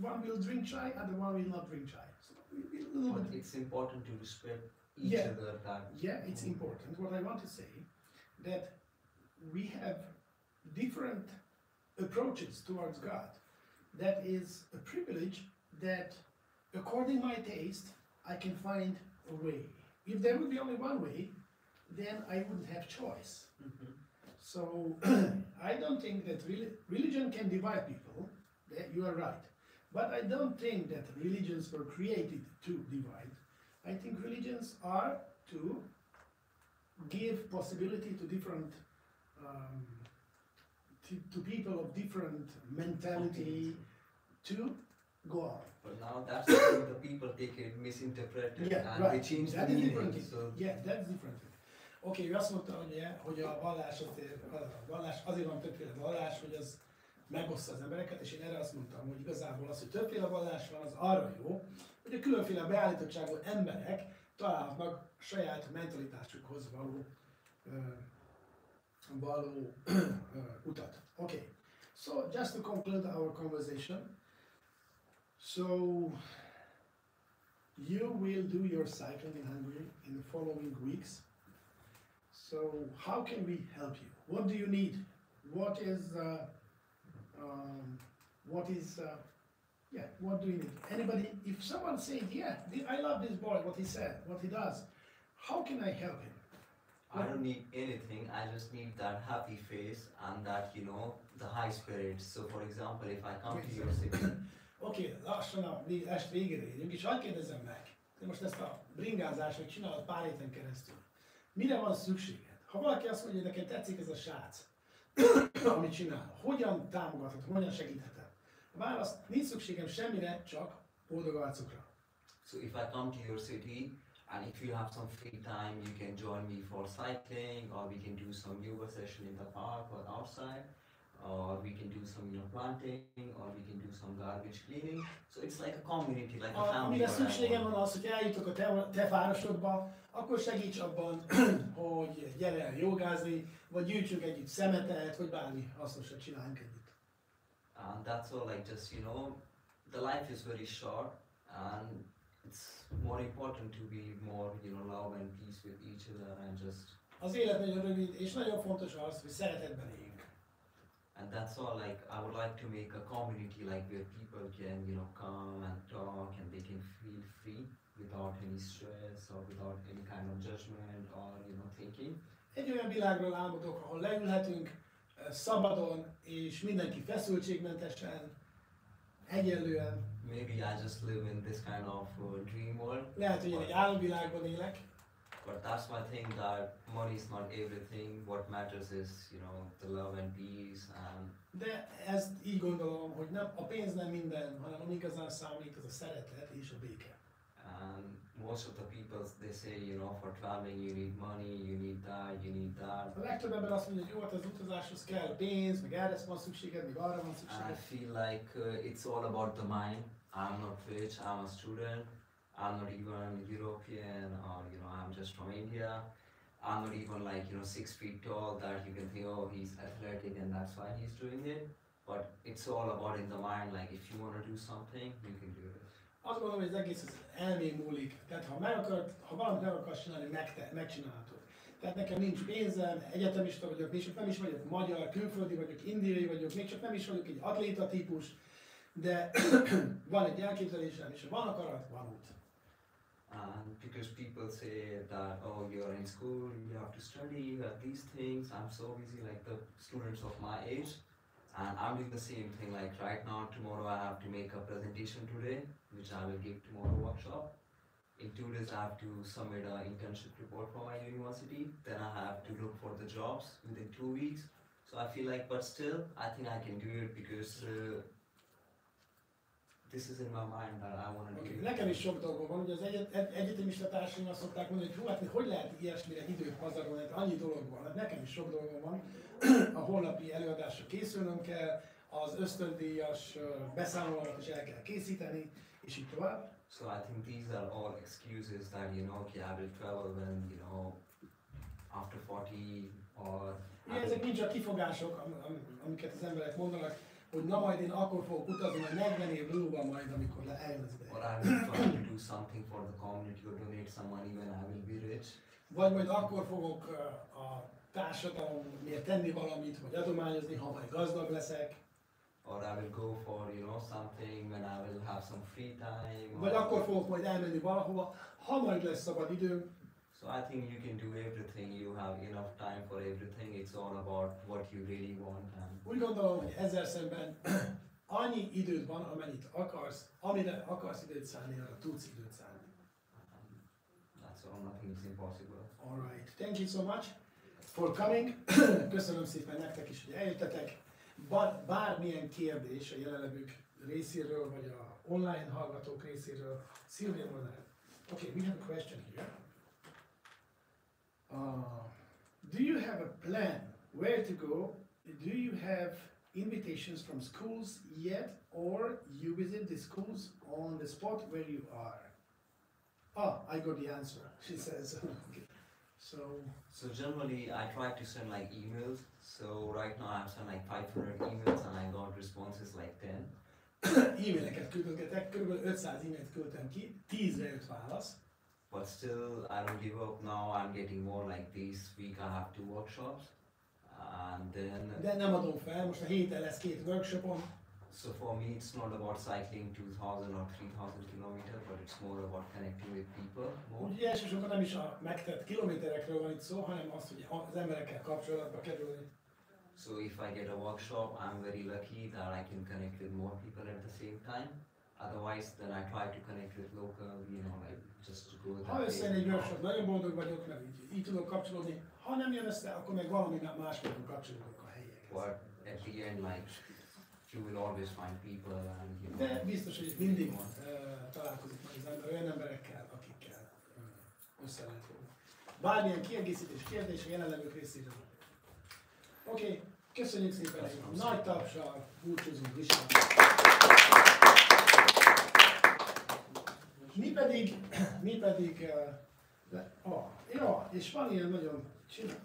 one will drink chai, and the one will not drink chai. So a little But bit. it's important to respect each Yeah. other. That Yeah, it's important. What I want to say that we have different approaches towards God. That is a privilege that, according to my taste, I can find a way. If there would be only one way, then I wouldn't have choice. So I don't think that religion can divide people. You are right. But I don't think that religions were created to divide. I think religions are to give possibility to different to people of different mentality to go on. But now that's something the people take it misinterpreted Yeah, and right. they change the That is meaning. different thing. So Yeah, that's different thing. Oké, ő azt mondta, hogy a vallás azért van többféle vallás, hogy az megosztja az embereket, és én erre azt mondtam, hogy igazából az, hogy többféle vallás van, az arra jó, hogy a különféle beállítottságú emberek találhatnak saját mentalitásukhoz való utat. Okay, so just to conclude our conversation, so you will do your cycling in Hungary in the following weeks. So how can we help you? What do you need? What do you need? Anybody, if someone says, yeah, I love this boy, what he said, what he does, how can I help him? I don't need anything, I just need that happy face and that, the high spirits. So for example, if I come to your city, Oké, lassan a est végére érünk, és hadd kérdezzem meg, de most ezt a bringázást, hogy csinálod pár héten keresztül, mire van szükséged? Ha valaki azt mondja, hogy nekem tetszik ez a srác, amit csinál, hogyan támogathatom, hogyan segíthetem? A válasz, nincs szükségem semmire, csak boldog arcokra. so if I come to your city and if you have some free time, you can join me for cycling, or we can do some yoga session in the park or outside, or we can do some planting, or we can do some garbage cleaning. So it's like a community, like a family. Amire szükségem van az, hogy eljutok a te városodba, akkor segíts abban, hogy gyere el jogázni, vagy gyűjtsünk együtt szemetet, vagy bármi hasznosat csináljunk együtt. And that's all, like just, the life is very short and it's more important to be more, love and peace with each other and just... Az élet nagyon rövid, és nagyon fontos az, hogy szeretetben éljünk. And that's all, like, I would like to make a community, like, where people can, come and talk and they can feel free without any stress or without any kind of judgment or, thinking. Egy olyan világról álmodok, ahol leülhetünk szabadon, és mindenki feszültségmentesen, egyenlően. Maybe I just live in this kind of dream world. Lehet, hogy én egy álomvilágban élek. But that's why I think that money is not everything. What matters is, the love and peace and... De ezt így gondolom, hogy nem, a pénz nem minden, hanem ami igazán számít, az a szeretet és a béke. And most of the people, they say, for traveling you need money, you need that. A legtöbb ember azt mondja, hogy jó, hát az utazáshoz kell pénz, meg erre van szükséged, meg arra van And I szükséged. feel like it's all about the mind. I'm not rich, I'm a student. I'm not even European or, I'm just from India. I'm not even like, 6 feet tall that you can think, oh, he's athletic and that's why he's doing it. But it's all about in the mind, like if you want to do something, you can do it. Azt gondolom, hogy az egész az elmén múlik. Tehát ha valamit meg akarsz csinálni, megcsinálhatod. Tehát nekem nincs pénzem, egyetemista vagyok, még csak nem is vagyok magyar, külföldi vagyok, indiai vagyok, még csak nem is vagyok egy atléta típus, de van egy elképzelésem, és ha van akarat, van út. And because people say that, oh, you're in school, you have to study, you have these things, I'm so busy, like the students of my age, and I'm doing the same thing, like right now, tomorrow I have to make a presentation today, which I will give tomorrow workshop. In 2 days I have to submit an internship report for my university, then I have to look for the jobs within 2 weeks. So I feel like, but still, I think I can do it because this is in my mind that I want to do it. Nekem is sok dolgom van, ugye az egyetemista társaim azt szokták mondani, hogy hát hogy lehet ilyesmire időt pazarolni, hát annyi dolog van, hát nekem is sok dolgom van. A holnapi előadásra készülnöm kell, az ösztöndíjas beszámolómat is el kell készíteni, és így tovább. So I think these are all excuses that, okay, I will travel when, after 40 or... Ezek mind csak kifogások, amiket az emberek mondanak, hogy na majd én akkor fogok utazni, majd 40 év múlva majd, amikor eljön az ideje. Or I will try to do something for the community or donate some money when I will be rich. Vagy majd akkor fogok a társadalomért tenni valamit, vagy adományozni, ha majd gazdag leszek. Or I will go for, you know, something when I will have some free time. Vagy akkor fogok majd elmenni valahova, ha majd lesz szabad időm. So I think you can do everything, you have enough time for everything, it's all about what you really want. And Úgy gondolom, hogy ezzel szemben annyi időd van, amennyit akarsz, amire akarsz időt szállni, arra tudsz időt szállni. that's all, nothing is impossible. Alright, thank you so much for coming. Köszönöm szépen nektek is, hogy eljöttetek. Bármilyen kérdés a jelenlevők részéről, vagy a online hallgatók részéről, Szilvia mondaná. Okay, we have a question here. Do you have a plan where to go? Do you have invitations from schools yet, or you visit the schools on the spot where you are? Ah, I got the answer, she says. Okay. So generally I try to send like emails. So right now I've sent like 500 emails and I got responses like 10. E-maileket küldöttek, kb. 500 e-mailt küldtem ki, 10-re jött válasz. But still I don't give up now, I'm getting more like this week I have 2 workshops. And then... De nem adom fel, most a héten lesz 2 workshopom. So for me it's not about cycling 2000 or 3000 kilometers, but it's more about connecting with people more. Ugye elsősorban nem is a megtett kilométerekről van itt szó, hanem az, hogy az emberekkel kapcsolatba kerülni. So if I get a workshop, I'm very lucky that I can connect with more people at the same time. Otherwise, then I try to connect with local, you know, like just to go Ha összejön egy workshop, nagyon boldog vagyok, mert így tudok kapcsolódni. Ha nem jön össze, akkor meg valami másképpen kapcsolódok a helyiekhez. But at the end, like, you will always find people and, you know... De biztos, hogy mindig találkozik majd az ember olyan emberekkel, akikkel össze lehet fogni. Bármilyen kiegészítés, kérdés a jelenlevők részéről. Oké, köszönjük szépen, egy nagy tapsal búcsúzunk Vishal. Mi pedig, ja, és van ilyen nagyon csinál.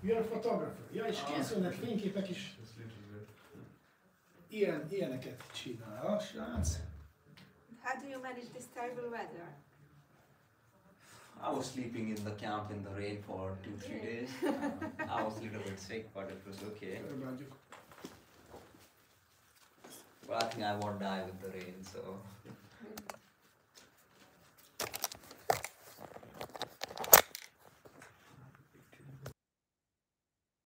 You're a photographer. Ja, és készülnek fényképek is. Ilyeneket csinál a srác. How do you manage this terrible weather? I was sleeping in the camp in the rain for 2-3 days. I was a little bit sick, but it was okay. But I think I won't die with the rain, so...